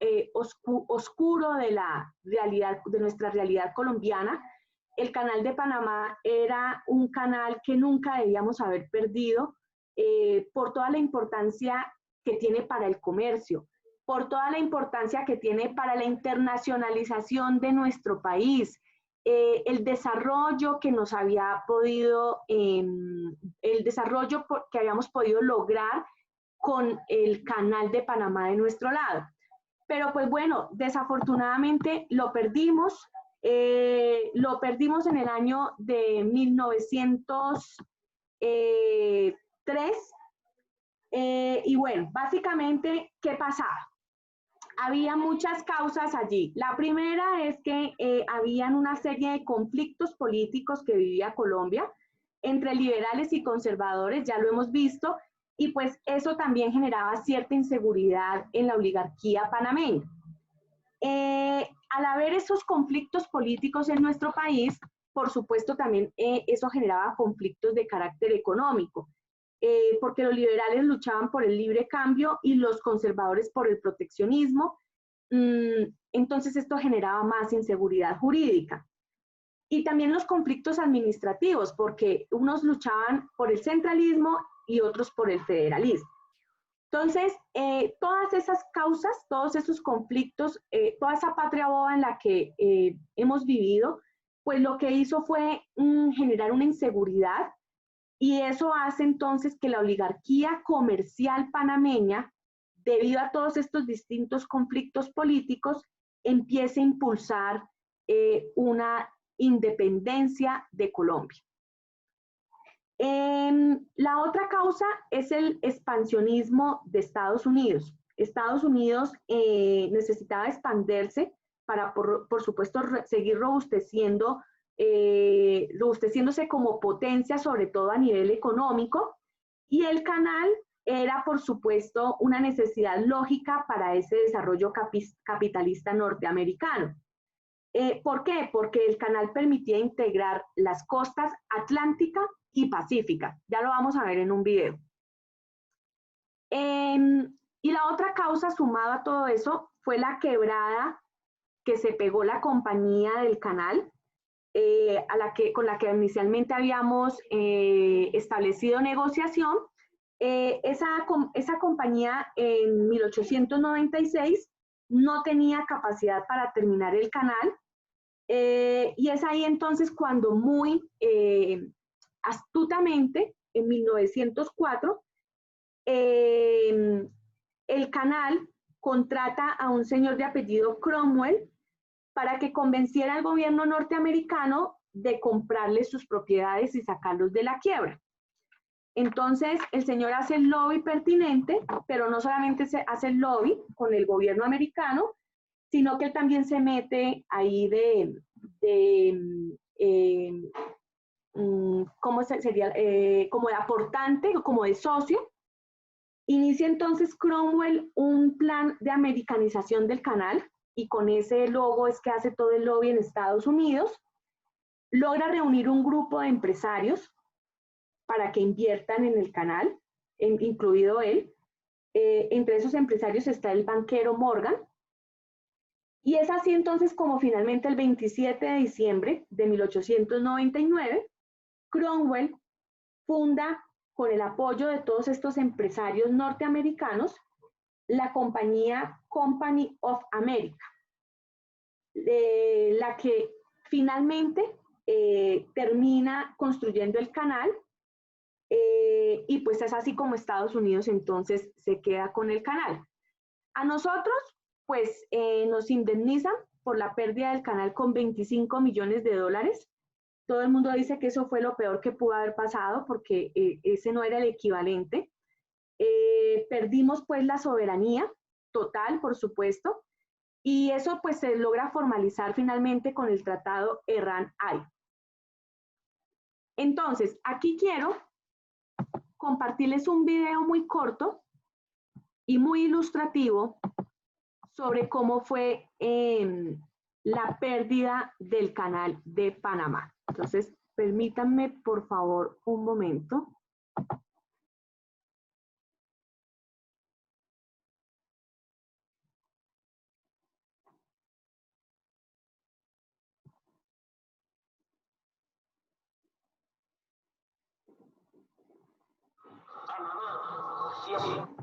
A: oscuro de la realidad, de nuestra realidad colombiana. El Canal de Panamá era un canal que nunca debíamos haber perdido, por toda la importancia que tiene para el comercio, por toda la importancia que tiene para la internacionalización de nuestro país, el desarrollo que nos había podido, el desarrollo que habíamos podido lograr con el Canal de Panamá de nuestro lado. Pero pues bueno, desafortunadamente lo perdimos en el año de 1903, y bueno, básicamente, ¿qué pasaba? Había muchas causas allí. La primera es que habían una serie de conflictos políticos que vivía Colombia. entre liberales y conservadores, ya lo hemos visto, y pues eso también generaba cierta inseguridad en la oligarquía panameña. Al haber esos conflictos políticos en nuestro país, por supuesto también eso generaba conflictos de carácter económico, porque los liberales luchaban por el libre cambio y los conservadores por el proteccionismo. Entonces esto generaba más inseguridad jurídica. Y también los conflictos administrativos, porque unos luchaban por el centralismo y otros por el federalismo. Entonces, todas esas causas, todos esos conflictos, toda esa patria boba en la que hemos vivido, pues lo que hizo fue generar una inseguridad, y eso hace entonces que la oligarquía comercial panameña, debido a todos estos distintos conflictos políticos, empiece a impulsar una independencia de Colombia. La otra causa es el expansionismo de Estados Unidos. Estados Unidos necesitaba expandirse para, por supuesto, seguir robusteciéndose como potencia, sobre todo a nivel económico, y el canal era, por supuesto, una necesidad lógica para ese desarrollo capitalista norteamericano. ¿Por qué? Porque el canal permitía integrar las costas atlántica y pacífica. Ya lo vamos a ver en un video. Y la otra causa sumada a todo eso fue la quebrada que se pegó la compañía del canal, con la que inicialmente habíamos establecido negociación. Esa compañía en 1896 no tenía capacidad para terminar el canal, y es ahí entonces cuando muy astutamente, en 1904, el canal contrata a un señor de apellido Cromwell para que convenciera al gobierno norteamericano de comprarle sus propiedades y sacarlos de la quiebra. Entonces, el señor hace el lobby pertinente, pero no solamente se hace el lobby con el gobierno americano, sino que él también se mete ahí ¿cómo sería? Como de aportante, como de socio. Inicia entonces Cromwell un plan de americanización del canal, y con ese logo es que hace todo el lobby en Estados Unidos. Logra reunir un grupo de empresarios para que inviertan en el canal, incluido él. Entre esos empresarios está el banquero Morgan. Y es así entonces como finalmente el 27 de diciembre de 1899, Cromwell funda, con el apoyo de todos estos empresarios norteamericanos, la compañía Company of America, la que finalmente termina construyendo el canal, y pues es así como Estados Unidos entonces se queda con el canal. A nosotros pues nos indemnizan por la pérdida del canal con $25 millones. Todo el mundo dice que eso fue lo peor que pudo haber pasado, porque ese no era el equivalente. Perdimos pues la soberanía total, por supuesto, y eso pues se logra formalizar finalmente con el tratado Errán-Hay. Entonces, aquí quiero compartirles un video muy corto y muy ilustrativo sobre cómo fue la pérdida del canal de Panamá. Entonces, permítanme por favor un momento.
J: Panamá siempre.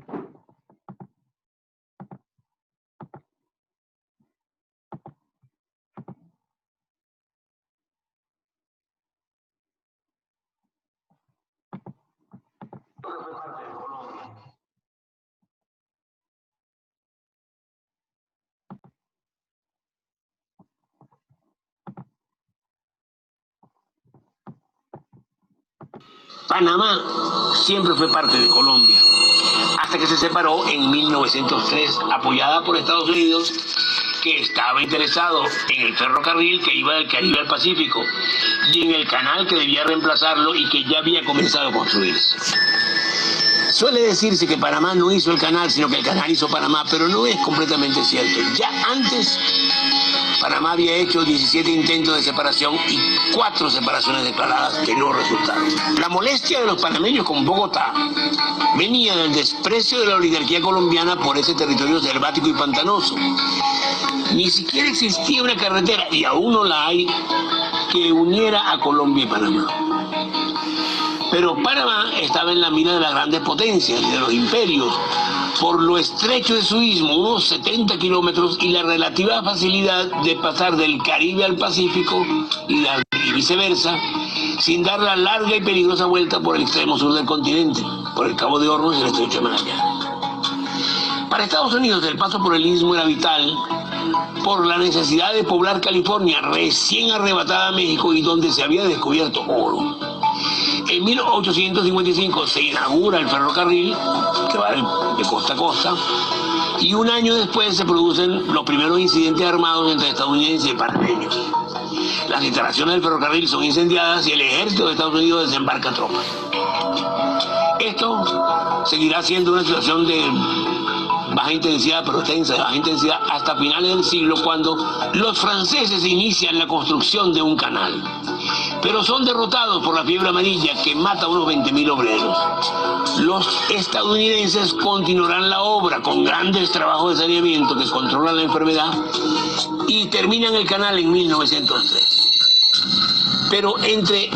J: Fue parte de Colombia. Panamá siempre fue parte de Colombia, hasta que se separó en 1903, apoyada por Estados Unidos, que estaba interesado en el ferrocarril que iba del Caribe al Pacífico y en el canal que debía reemplazarlo y que ya había comenzado a construirse. Suele decirse que Panamá no hizo el canal, sino que el canal hizo Panamá, pero no es completamente cierto. Ya antes, Panamá había hecho 17 intentos de separación y 4 separaciones declaradas que no resultaron. La molestia de los panameños con Bogotá venía del desprecio de la oligarquía colombiana por ese territorio selvático y pantanoso. Ni siquiera existía una carretera, y aún no la hay, que uniera a Colombia y Panamá. Pero Panamá estaba en la mira de las grandes potencias y de los imperios, por lo estrecho de su istmo, unos 70 kilómetros, y la relativa facilidad de pasar del Caribe al Pacífico y viceversa, sin dar la larga y peligrosa vuelta por el extremo sur del continente, por el Cabo de Hornos y el Estrecho de Magallanes. Para Estados Unidos el paso por el istmo era vital por la necesidad de poblar California, recién arrebatada a México y donde se había descubierto oro. En 1855 se inaugura el ferrocarril, que va de costa a costa, y un año después se producen los primeros incidentes armados entre estadounidenses y panameños. Las instalaciones del ferrocarril son incendiadas y el ejército de Estados Unidos desembarca tropas. Esto seguirá siendo una situación de baja intensidad, pero tensa, de baja intensidad, hasta finales del siglo, cuando los franceses inician la construcción de un canal. Pero son derrotados por la fiebre amarilla, que mata a unos 20.000 obreros. Los estadounidenses continuarán la obra con grandes trabajos de saneamiento que controlan la enfermedad y terminan el canal en 1903. Pero entre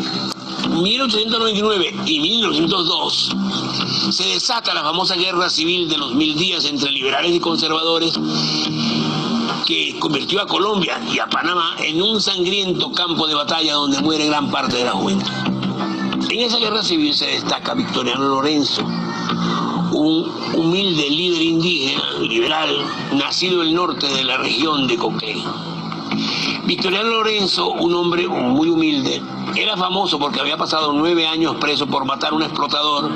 J: 1899 y 1902 se desata la famosa guerra civil de los 1000 días entre liberales y conservadores, que convirtió a Colombia y a Panamá en un sangriento campo de batalla donde muere gran parte de la juventud. En esa guerra civil se destaca Victoriano Lorenzo, un humilde líder indígena, liberal, nacido en el norte de la región de Coquén. Victoriano Lorenzo, un hombre muy humilde, era famoso porque había pasado 9 años preso por matar a un explotador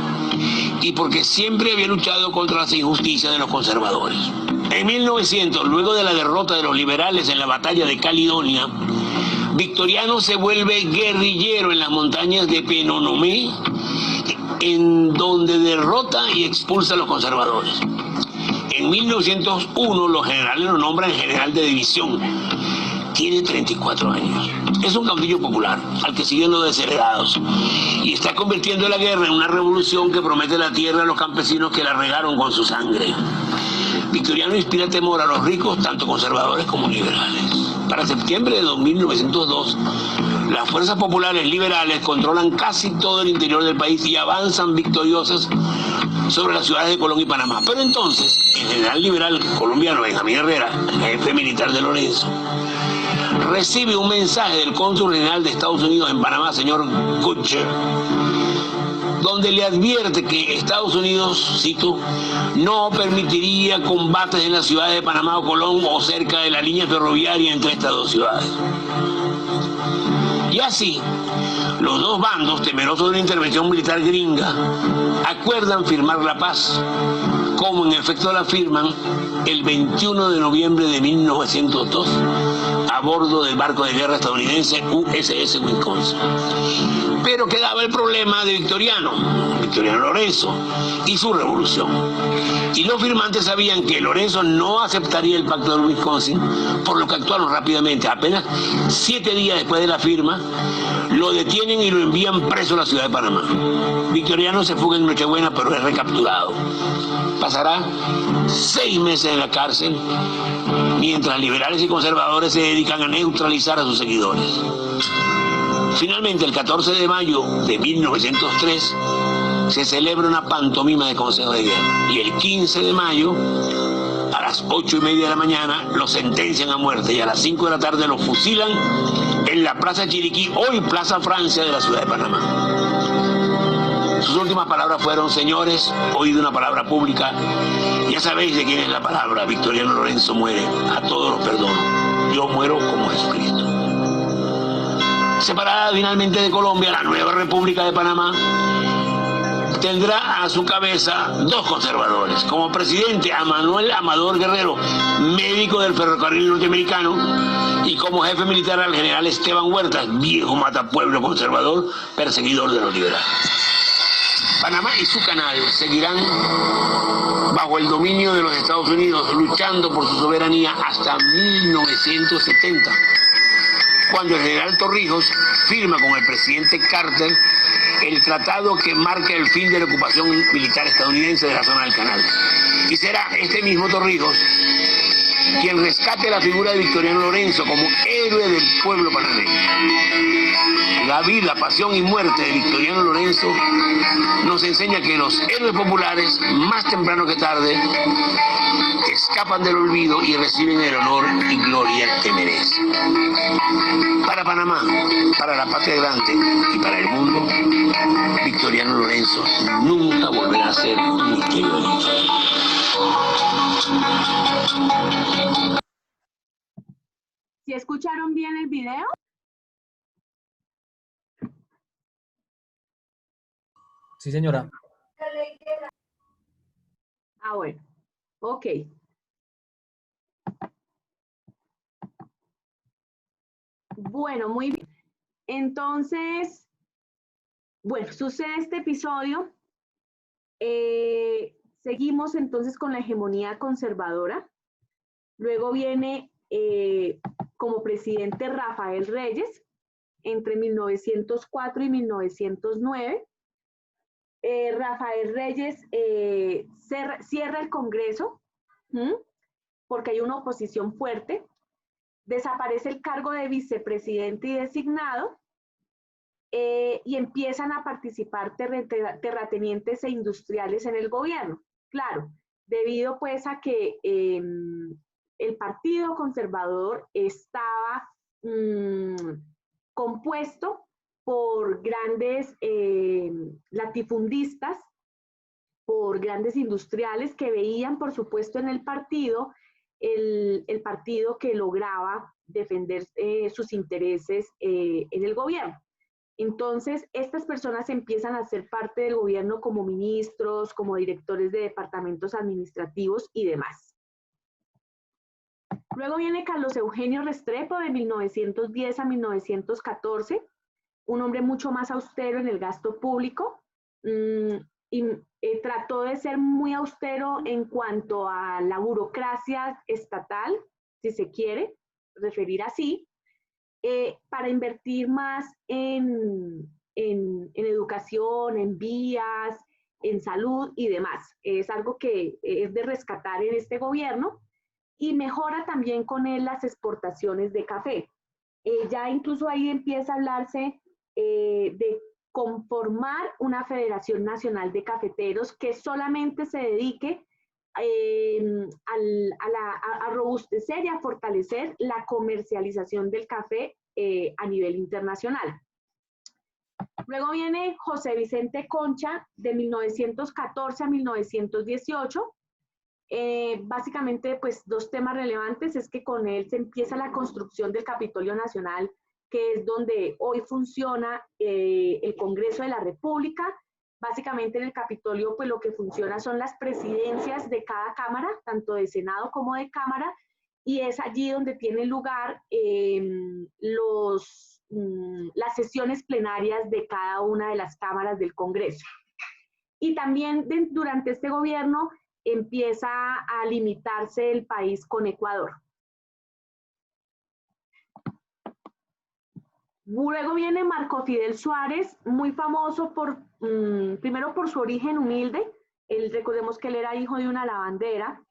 J: y porque siempre había luchado contra las injusticias de los conservadores. En 1900, luego de la derrota de los liberales en la batalla de Caledonia, Victoriano se vuelve guerrillero en las montañas de Penonomé, en donde derrota y expulsa a los conservadores. En 1901 los generales lo nombran general de división. Tiene 34 años. Es un caudillo popular, al que siguen los desheredados, y está convirtiendo la guerra en una revolución que promete la tierra a los campesinos que la regaron con su sangre. Victoriano inspira temor a los ricos, tanto conservadores como liberales. Para septiembre de 1902, las fuerzas populares liberales controlan casi todo el interior del país y avanzan victoriosas sobre las ciudades de Colón y Panamá. Pero entonces, el general liberal colombiano Benjamín Herrera, jefe militar de Lorenzo, recibe un mensaje del cónsul general de Estados Unidos en Panamá, señor Kutcher, donde le advierte que Estados Unidos, cito, no permitiría combates en las ciudades de Panamá o Colón o cerca de la línea ferroviaria entre estas dos ciudades. Y así, los dos bandos, temerosos de una intervención militar gringa, acuerdan firmar la paz, como en efecto la firman el 21 de noviembre de 1902 a bordo del barco de guerra estadounidense USS Wisconsin. Pero quedaba el problema de Victoriano Lorenzo y su revolución. Y los firmantes sabían que Lorenzo no aceptaría el pacto de Wisconsin, por lo que actuaron rápidamente. Apenas 7 días después de la firma, lo detienen y lo envían preso a la ciudad de Panamá. Victoriano se fuga en Nochebuena, pero es recapturado. Pasará 6 meses en la cárcel, mientras liberales y conservadores se dedican a neutralizar a sus seguidores. Finalmente, el 14 de mayo de 1903, se celebra una pantomima de consejo de guerra. Y el 15 de mayo, a las 8:30 de la mañana, lo sentencian a muerte y a las 5 de la tarde lo fusilan en la Plaza Chiriquí, hoy Plaza Francia de la ciudad de Panamá. Sus últimas palabras fueron: señores, oído una palabra pública, ya sabéis de quién es la palabra. Victoriano Lorenzo muere, a todos los perdono, yo muero como Jesucristo. Separada finalmente de Colombia, la nueva República de Panamá tendrá a su cabeza 2 conservadores. Como presidente a Manuel Amador Guerrero, médico del ferrocarril norteamericano, y como jefe militar al general Esteban Huertas, viejo matapueblo conservador, perseguidor de los liberales. Panamá y su canal seguirán bajo el dominio de los Estados Unidos, luchando por su soberanía hasta 1970, cuando el general Torrijos firma con el presidente Carter el tratado que marca el fin de la ocupación militar estadounidense de la zona del canal. Y será este mismo Torrijos quien rescate la figura de Victoriano Lorenzo como héroe del pueblo panameño. La vida, pasión y muerte de Victoriano Lorenzo nos enseña que los héroes populares, más temprano que tarde, escapan del olvido y reciben el honor y gloria que merecen. Para Panamá, para la patria grande y para el mundo, Victoriano Lorenzo nunca volverá a ser un misterio de la historia.
A: ¿Sí escucharon bien el video?
F: Sí, señora.
A: Ah, bueno. Ok. Bueno, muy bien. Entonces, bueno, sucede este episodio. Seguimos entonces con la hegemonía conservadora. Luego viene como presidente Rafael Reyes entre 1904 y 1909. Rafael Reyes cierra el Congreso porque hay una oposición fuerte. Desaparece el cargo de vicepresidente y designado y empiezan a participar terratenientes e industriales en el gobierno. Claro, debido pues a que el Partido Conservador estaba compuesto por grandes latifundistas, por grandes industriales que veían, por supuesto, en el partido el partido que lograba defender sus intereses en el gobierno. Entonces, estas personas empiezan a ser parte del gobierno como ministros, como directores de departamentos administrativos y demás. Luego viene Carlos Eugenio Restrepo de 1910 a 1914, un hombre mucho más austero en el gasto público y trató de ser muy austero en cuanto a la burocracia estatal, si se quiere referir así, para invertir más en educación, en vías, en salud y demás. Es algo que es de rescatar en este gobierno y mejora también con él las exportaciones de café. Ya incluso ahí empieza a hablarse de conformar una Federación Nacional de Cafeteros que solamente se dedique a robustecer y a fortalecer la comercialización del café a nivel internacional. Luego viene José Vicente Concha de 1914 a 1918. Básicamente, pues 2 temas relevantes es que con él se empieza la construcción del Capitolio Nacional, que es donde hoy funciona el Congreso de la República. Básicamente en el Capitolio pues lo que funciona son las presidencias de cada cámara, tanto de Senado como de Cámara, y es allí donde tienen lugar las sesiones plenarias de cada una de las cámaras del Congreso. Y también durante este gobierno empieza a limitarse el país con Ecuador. Luego viene Marco Fidel Suárez, muy famoso primero por su origen humilde. Recordemos que él era hijo de una lavandera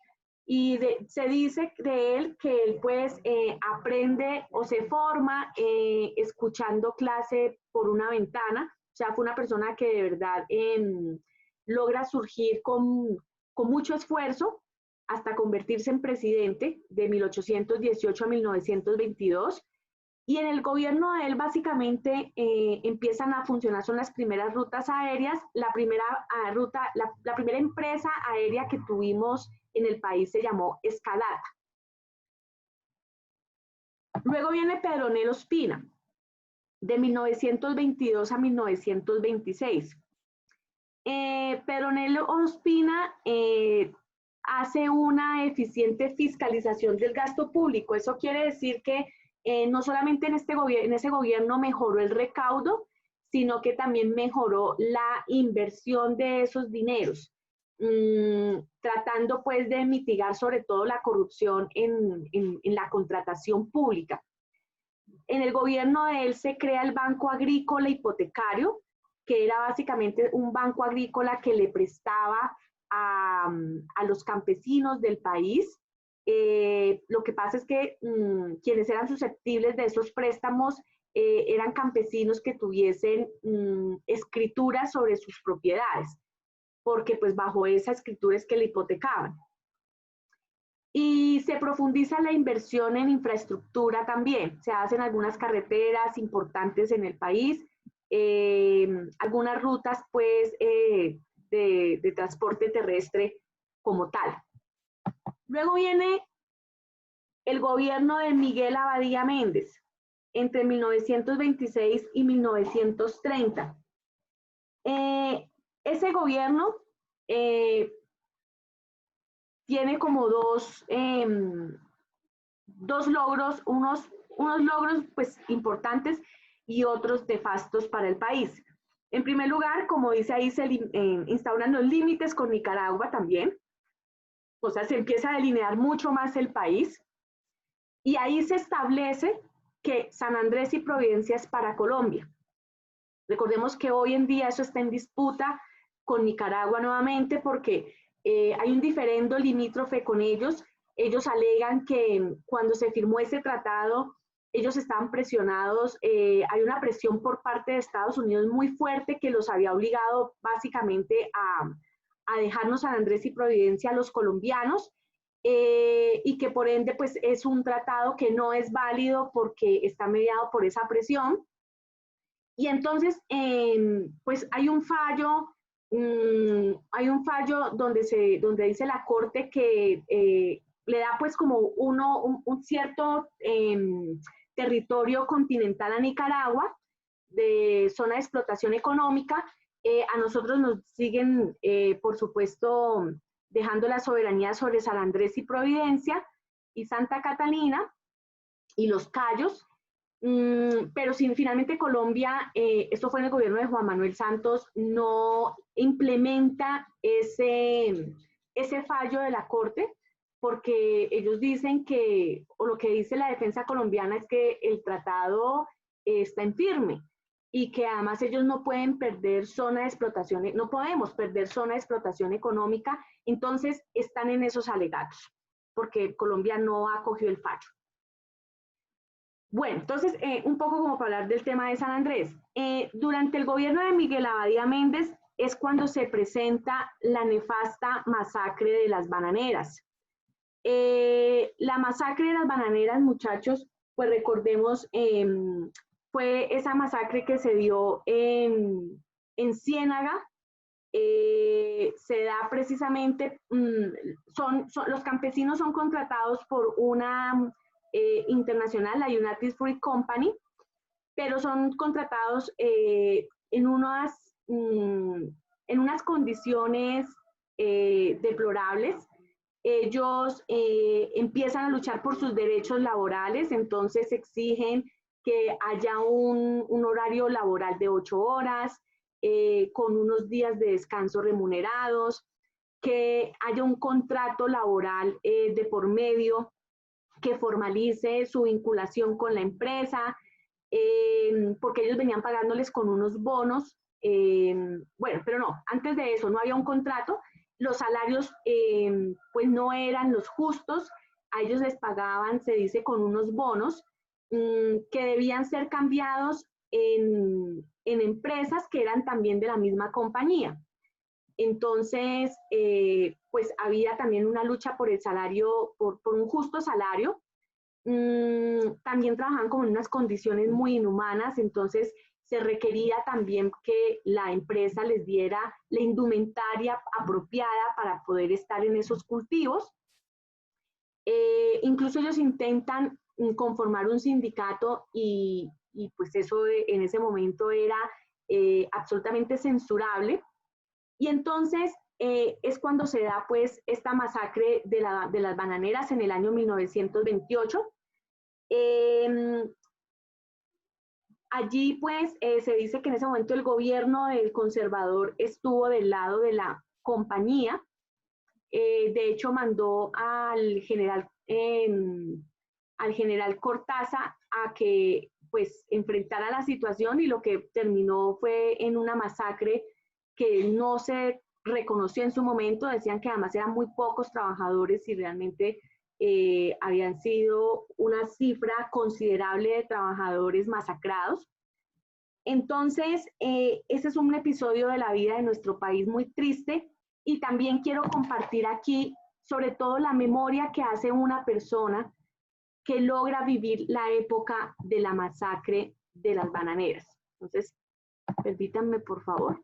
A: y se dice de él que él pues aprende o se forma escuchando clase por una ventana. O sea, fue una persona que de verdad logra surgir con mucho esfuerzo hasta convertirse en presidente de 1818 a 1922. Y en el gobierno de él básicamente empiezan a funcionar, son las primeras rutas aéreas. La primera empresa aérea que tuvimos en el país se llamó Escalata. Luego viene Pedronel Ospina, de 1922 a 1926. Pedro Nelo Ospina hace una eficiente fiscalización del gasto público. Eso quiere decir que no solamente en ese gobierno mejoró el recaudo, sino que también mejoró la inversión de esos dineros, tratando pues de mitigar sobre todo la corrupción en la contratación pública. En el gobierno de él se crea el Banco Agrícola Hipotecario, que era básicamente un banco agrícola que le prestaba a los campesinos del país. Lo que pasa es que quienes eran susceptibles de esos préstamos eran campesinos que tuviesen escrituras sobre sus propiedades, porque pues bajo esa escritura es que le hipotecaban. Y se profundiza la inversión en infraestructura también. Se hacen algunas carreteras importantes en el país, algunas rutas pues de transporte terrestre como tal. Luego viene el gobierno de Miguel Abadía Méndez, entre 1926 y 1930. Ese gobierno tiene como dos logros, unos logros pues importantes y otros nefastos para el país. En primer lugar, como dice ahí, se instauran los límites con Nicaragua también, o sea, se empieza a delinear mucho más el país, y ahí se establece que San Andrés y Providencia es para Colombia. Recordemos que hoy en día eso está en disputa con Nicaragua nuevamente porque hay un diferendo limítrofe con ellos. Ellos alegan que cuando se firmó ese tratado, ellos estaban presionados, hay una presión por parte de Estados Unidos muy fuerte que los había obligado básicamente a dejarnos San Andrés y Providencia a los colombianos, y que por ende pues es un tratado que no es válido porque está mediado por esa presión. Y entonces pues hay un fallo donde dice la Corte que le da pues como un cierto territorio continental a Nicaragua, de zona de explotación económica. A nosotros nos siguen, por supuesto, dejando la soberanía sobre San Andrés y Providencia y Santa Catalina y los Cayos, pero si finalmente Colombia, esto fue en el gobierno de Juan Manuel Santos, no implementa ese fallo de la Corte, porque ellos dicen que, o lo que dice la defensa colombiana es que el tratado está en firme y que además ellos no pueden perder zona de explotación, no podemos perder zona de explotación económica, entonces están en esos alegatos, porque Colombia no acogió el fallo. Bueno, entonces, un poco como para hablar del tema de San Andrés. Durante el gobierno de Miguel Abadía Méndez es cuando se presenta la nefasta masacre de las bananeras. La masacre de las bananeras, muchachos, pues recordemos, fue esa masacre que se dio en Ciénaga. Se da precisamente, los campesinos son contratados por una internacional, la United Fruit Company, pero son contratados en unas condiciones deplorables. Ellos empiezan a luchar por sus derechos laborales, entonces exigen que haya un horario laboral de 8 horas, con unos días de descanso remunerados, que haya un contrato laboral de por medio que formalice su vinculación con la empresa, porque ellos venían pagándoles con unos bonos. Bueno, pero no, antes de eso no había un contrato, los salarios pues no eran los justos, a ellos les pagaban, se dice, con unos bonos que debían ser cambiados en empresas que eran también de la misma compañía. Entonces, pues había también una lucha por el salario, por un justo salario. También trabajaban con unas condiciones muy inhumanas, entonces se requería también que la empresa les diera la indumentaria apropiada para poder estar en esos cultivos. Incluso ellos intentan conformar un sindicato y pues eso en ese momento era absolutamente censurable. Y entonces es cuando se da pues esta masacre de las bananeras en el año 1928. Allí pues se dice que en ese momento el gobierno del conservador estuvo del lado de la compañía. De hecho mandó al general Cortázar a que pues enfrentara la situación, y lo que terminó fue en una masacre que no se reconoció en su momento. Decían que además eran muy pocos trabajadores y realmente habían sido una cifra considerable de trabajadores masacrados. Entonces, ese es un episodio de la vida de nuestro país muy triste, y también quiero compartir aquí sobre todo la memoria que hace una persona que logra vivir la época de la masacre de las bananeras. Entonces, permítanme por favor.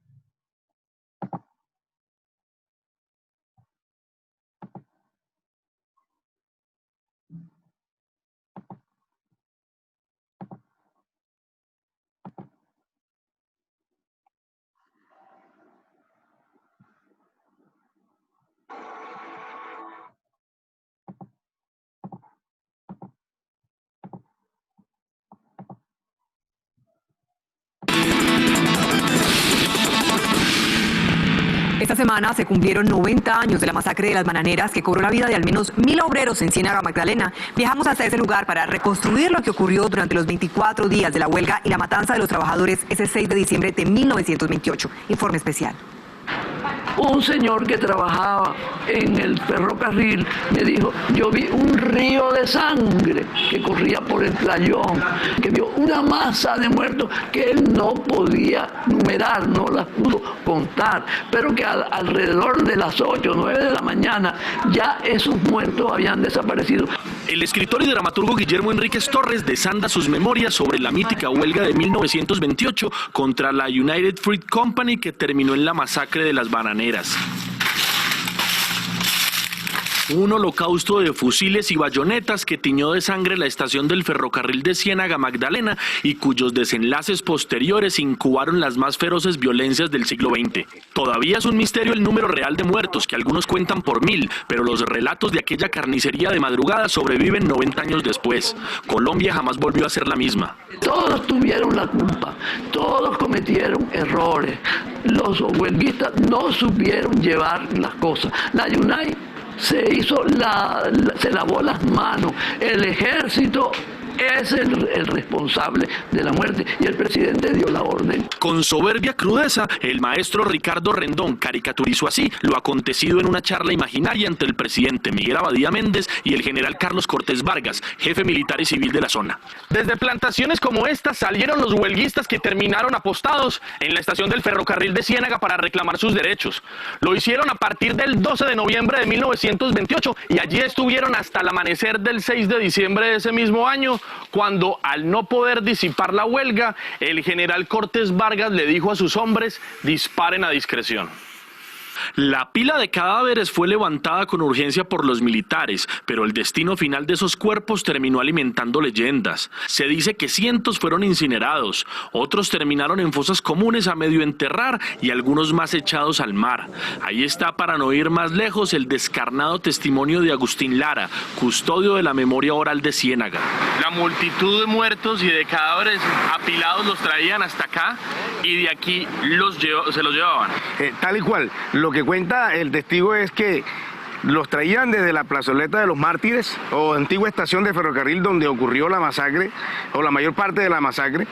K: Esta semana se cumplieron 90 años de la masacre de las bananeras, que cobró la vida de al menos 1.000 obreros en Ciénaga Magdalena. Viajamos hasta ese lugar para reconstruir lo que ocurrió durante los 24 días de la huelga y la matanza de los trabajadores ese 6 de diciembre de 1928. Informe especial.
L: Un señor que trabajaba en el ferrocarril me dijo: yo vi un río de sangre que corría por el playón, que vio una masa de muertos que él no podía numerar, no las pudo contar, pero que alrededor de las 8 o 9 de la mañana ya esos muertos habían desaparecido.
M: El escritor y dramaturgo Guillermo Enríquez Torres desanda sus memorias sobre la mítica huelga de 1928 contra la United Fruit Company, que terminó en la masacre de las bananeras. Un holocausto de fusiles y bayonetas que tiñó de sangre la estación del ferrocarril de Ciénaga Magdalena, y cuyos desenlaces posteriores incubaron las más feroces violencias del siglo XX. Todavía es un misterio el número real de muertos, que algunos cuentan por 1.000, pero los relatos de aquella carnicería de madrugada sobreviven 90 años después. Colombia jamás volvió a ser la misma.
L: Todos tuvieron la culpa, todos cometieron errores. Los huelguistas no supieron llevar las cosas. La UNAI se lavó las manos. El ejército es el responsable de la muerte, y el presidente dio la orden.
M: Con soberbia crudeza, el maestro Ricardo Rendón caricaturizó así lo acontecido en una charla imaginaria entre el presidente Miguel Abadía Méndez y el general Carlos Cortés Vargas, jefe militar y civil de la zona.
N: Desde plantaciones como esta salieron los huelguistas que terminaron apostados en la estación del ferrocarril de Ciénaga para reclamar sus derechos. Lo hicieron a partir del 12 de noviembre de 1928 y allí estuvieron hasta el amanecer del 6 de diciembre de ese mismo año, cuando, al no poder disipar la huelga, el general Cortés Vargas le dijo a sus hombres: disparen a discreción.
M: La pila de cadáveres fue levantada con urgencia por los militares, pero el destino final de esos cuerpos terminó alimentando leyendas. Se dice que cientos fueron incinerados, otros terminaron en fosas comunes a medio enterrar y algunos más echados al mar. Ahí está, para no ir más lejos, el descarnado testimonio de Agustín Lara, custodio de la memoria oral de Ciénaga.
N: La multitud de muertos y de cadáveres apilados los traían hasta acá y de aquí se los llevaban.
O: Tal y cual. Lo que cuenta el testigo es que los traían desde la plazoleta de los Mártires, o antigua estación de ferrocarril donde ocurrió la masacre, o la mayor parte de la masacre,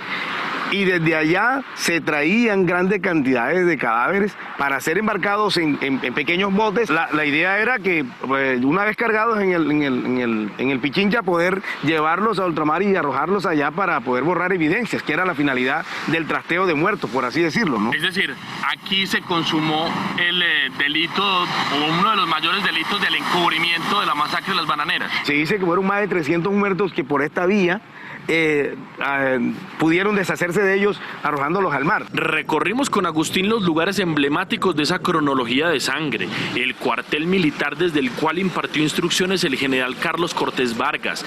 O: y desde allá se traían grandes cantidades de cadáveres para ser embarcados en pequeños botes. La idea era que, pues, una vez cargados en el Pichincha, poder llevarlos a ultramar y arrojarlos allá para poder borrar evidencias, que era la finalidad del trasteo de muertos, por así decirlo, ¿no?
N: Es decir, aquí se consumó el delito, o uno de los mayores delitos del encubrimiento de la masacre de las bananeras.
O: Se dice que fueron más de 300 muertos que por esta vía pudieron deshacerse de ellos arrojándolos al mar.
M: Recorrimos con Agustín los lugares emblemáticos de esa cronología de sangre: el cuartel militar desde el cual impartió instrucciones el general Carlos Cortés Vargas,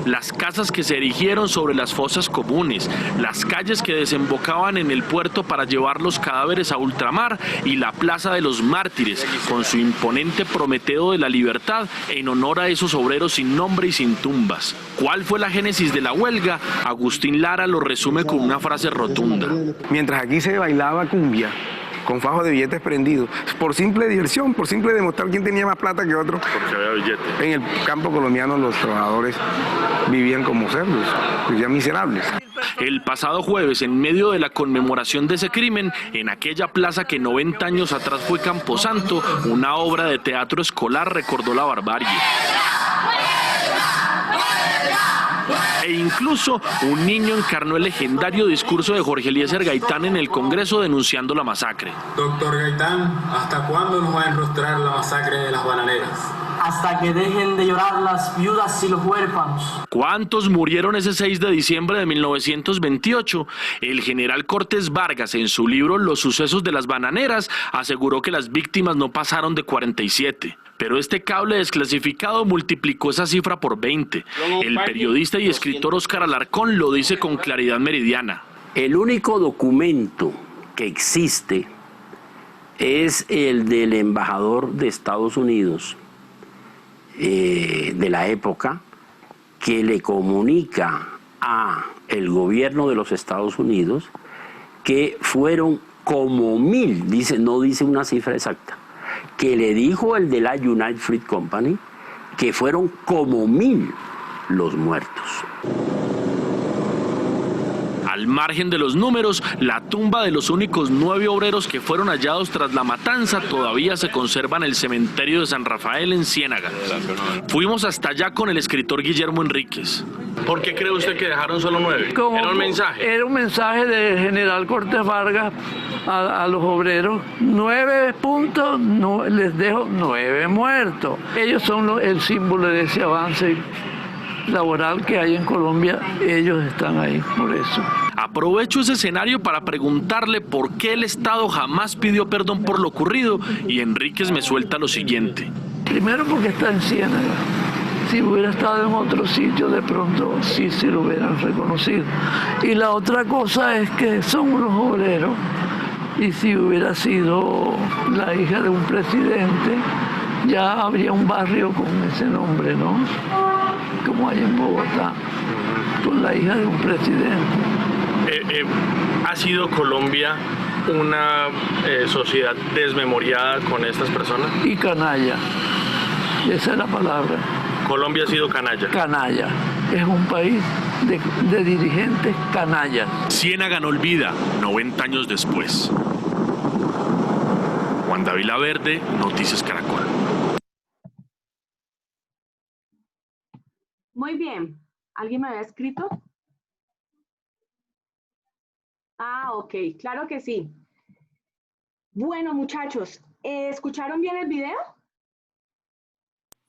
M: las casas que se erigieron sobre las fosas comunes, las calles que desembocaban en el puerto para llevar los cadáveres a ultramar y la Plaza de los Mártires, con su imponente Prometeo de la Libertad en honor a esos obreros sin nombre y sin tumbas. ¿Cuál fue la génesis de la huelga? Agustín Lara lo resume con una frase rotunda.
O: Mientras aquí se bailaba cumbia, con fajos de billetes prendidos, por simple diversión, por simple demostrar quién tenía más plata que otro.
M: Porque había billetes.
O: En el campo colombiano los trabajadores vivían como cerdos, vivían miserables.
M: El pasado jueves, en medio de la conmemoración de ese crimen, en aquella plaza que 90 años atrás fue Camposanto, una obra de teatro escolar recordó la barbarie. E incluso un niño encarnó el legendario discurso de Jorge Eliezer Gaitán en el Congreso denunciando la masacre.
P: Doctor Gaitán, ¿hasta cuándo nos va a enrostrar la masacre de las bananeras?
Q: Hasta que dejen de llorar las viudas y los huérfanos.
M: ¿Cuántos murieron ese 6 de diciembre de 1928? El general Cortés Vargas, en su libro Los sucesos de las bananeras, aseguró que las víctimas no pasaron de 47. Pero este cable desclasificado multiplicó esa cifra por 20. El periodista y escritor Óscar Alarcón lo dice con claridad meridiana.
R: El único documento que existe es el del embajador de Estados Unidos de la época, que le comunica a el gobierno de los Estados Unidos que fueron como 1000, no dice una cifra exacta, que le dijo el de la United Fruit Company que fueron como 1000 los muertos.
M: Al margen de los números, la tumba de los únicos 9 obreros que fueron hallados tras la matanza todavía se conserva en el cementerio de San Rafael en Ciénaga. Fuimos hasta allá con el escritor Guillermo Enríquez. ¿Por qué cree usted que dejaron solo 9? ¿Era un mensaje?
L: Era un mensaje del general Cortés Vargas a los obreros. 9 puntos, no, les dejo 9 muertos. Ellos son el símbolo de ese avance laboral que hay en Colombia. Ellos están ahí por eso.
M: Aprovecho ese escenario para preguntarle por qué el Estado jamás pidió perdón por lo ocurrido, y Enríquez me suelta lo siguiente.
L: Primero porque está en Ciénaga. Si hubiera estado en otro sitio, de pronto sí se lo hubieran reconocido. Y la otra cosa es que son unos obreros, y si hubiera sido la hija de un presidente, ya habría un barrio con ese nombre, ¿no? Como hay en Bogotá, con la hija de un presidente.
M: ¿Ha sido Colombia una sociedad desmemoriada con estas personas?
L: Y canalla, esa es la palabra.
M: Colombia ha sido canalla.
L: Canalla, es un país de dirigentes canallas.
M: Ciénaga no olvida, 90 años después. Juan David Laverde, Noticias Caracol.
A: Muy bien. ¿Alguien me había escrito? Ah, ok, claro que sí. Bueno, muchachos, ¿escucharon bien el video?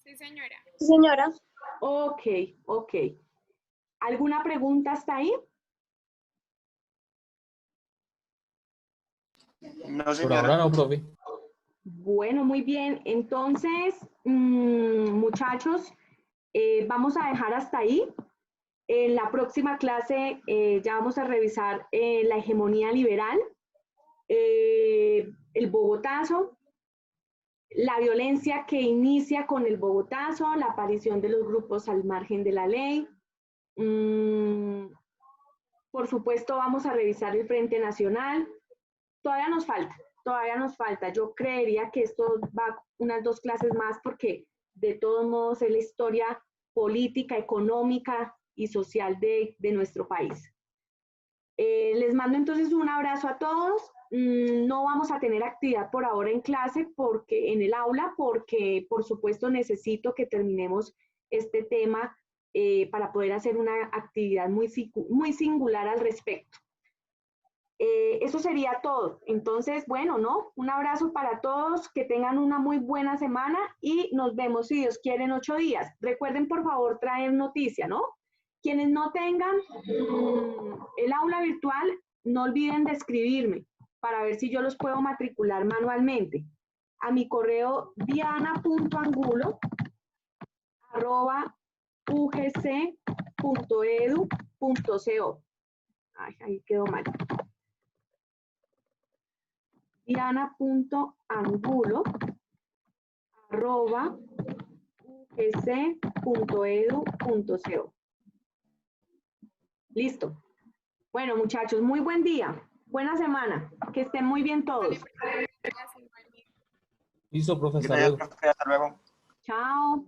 B: Sí, señora.
G: Sí, señora.
A: Ok, ok. ¿Alguna pregunta hasta ahí?
S: No, señora. Por ahora no, profe.
A: Bueno, muy bien. Entonces, muchachos, vamos a dejar hasta ahí. En la próxima clase ya vamos a revisar la hegemonía liberal, el bogotazo, la violencia que inicia con el bogotazo, la aparición de los grupos al margen de la ley. Por supuesto, vamos a revisar el Frente Nacional. Todavía nos falta. Yo creería que esto va unas 2 clases más, porque de todos modos es la historia política, económica y social de nuestro país. Les mando entonces un abrazo a todos. No vamos a tener actividad por ahora en clase, en el aula, porque por supuesto necesito que terminemos este tema para poder hacer una actividad muy singular al respecto. Eso sería todo. Entonces, bueno, ¿no? Un abrazo para todos, que tengan una muy buena semana y nos vemos, si Dios quiere, en 8 días. Recuerden, por favor, traer noticia, ¿no? Quienes no tengan el aula virtual, no olviden de escribirme para ver si yo los puedo matricular manualmente a mi correo diana.angulo@ugc.edu.co. diana.edu.co. Ay, ahí quedó mal. diana.angulo@ugc.edu.co. Listo. Bueno, muchachos, muy buen día. Buena semana. Que estén muy bien todos.
S: Listo, profesor.
A: Chao.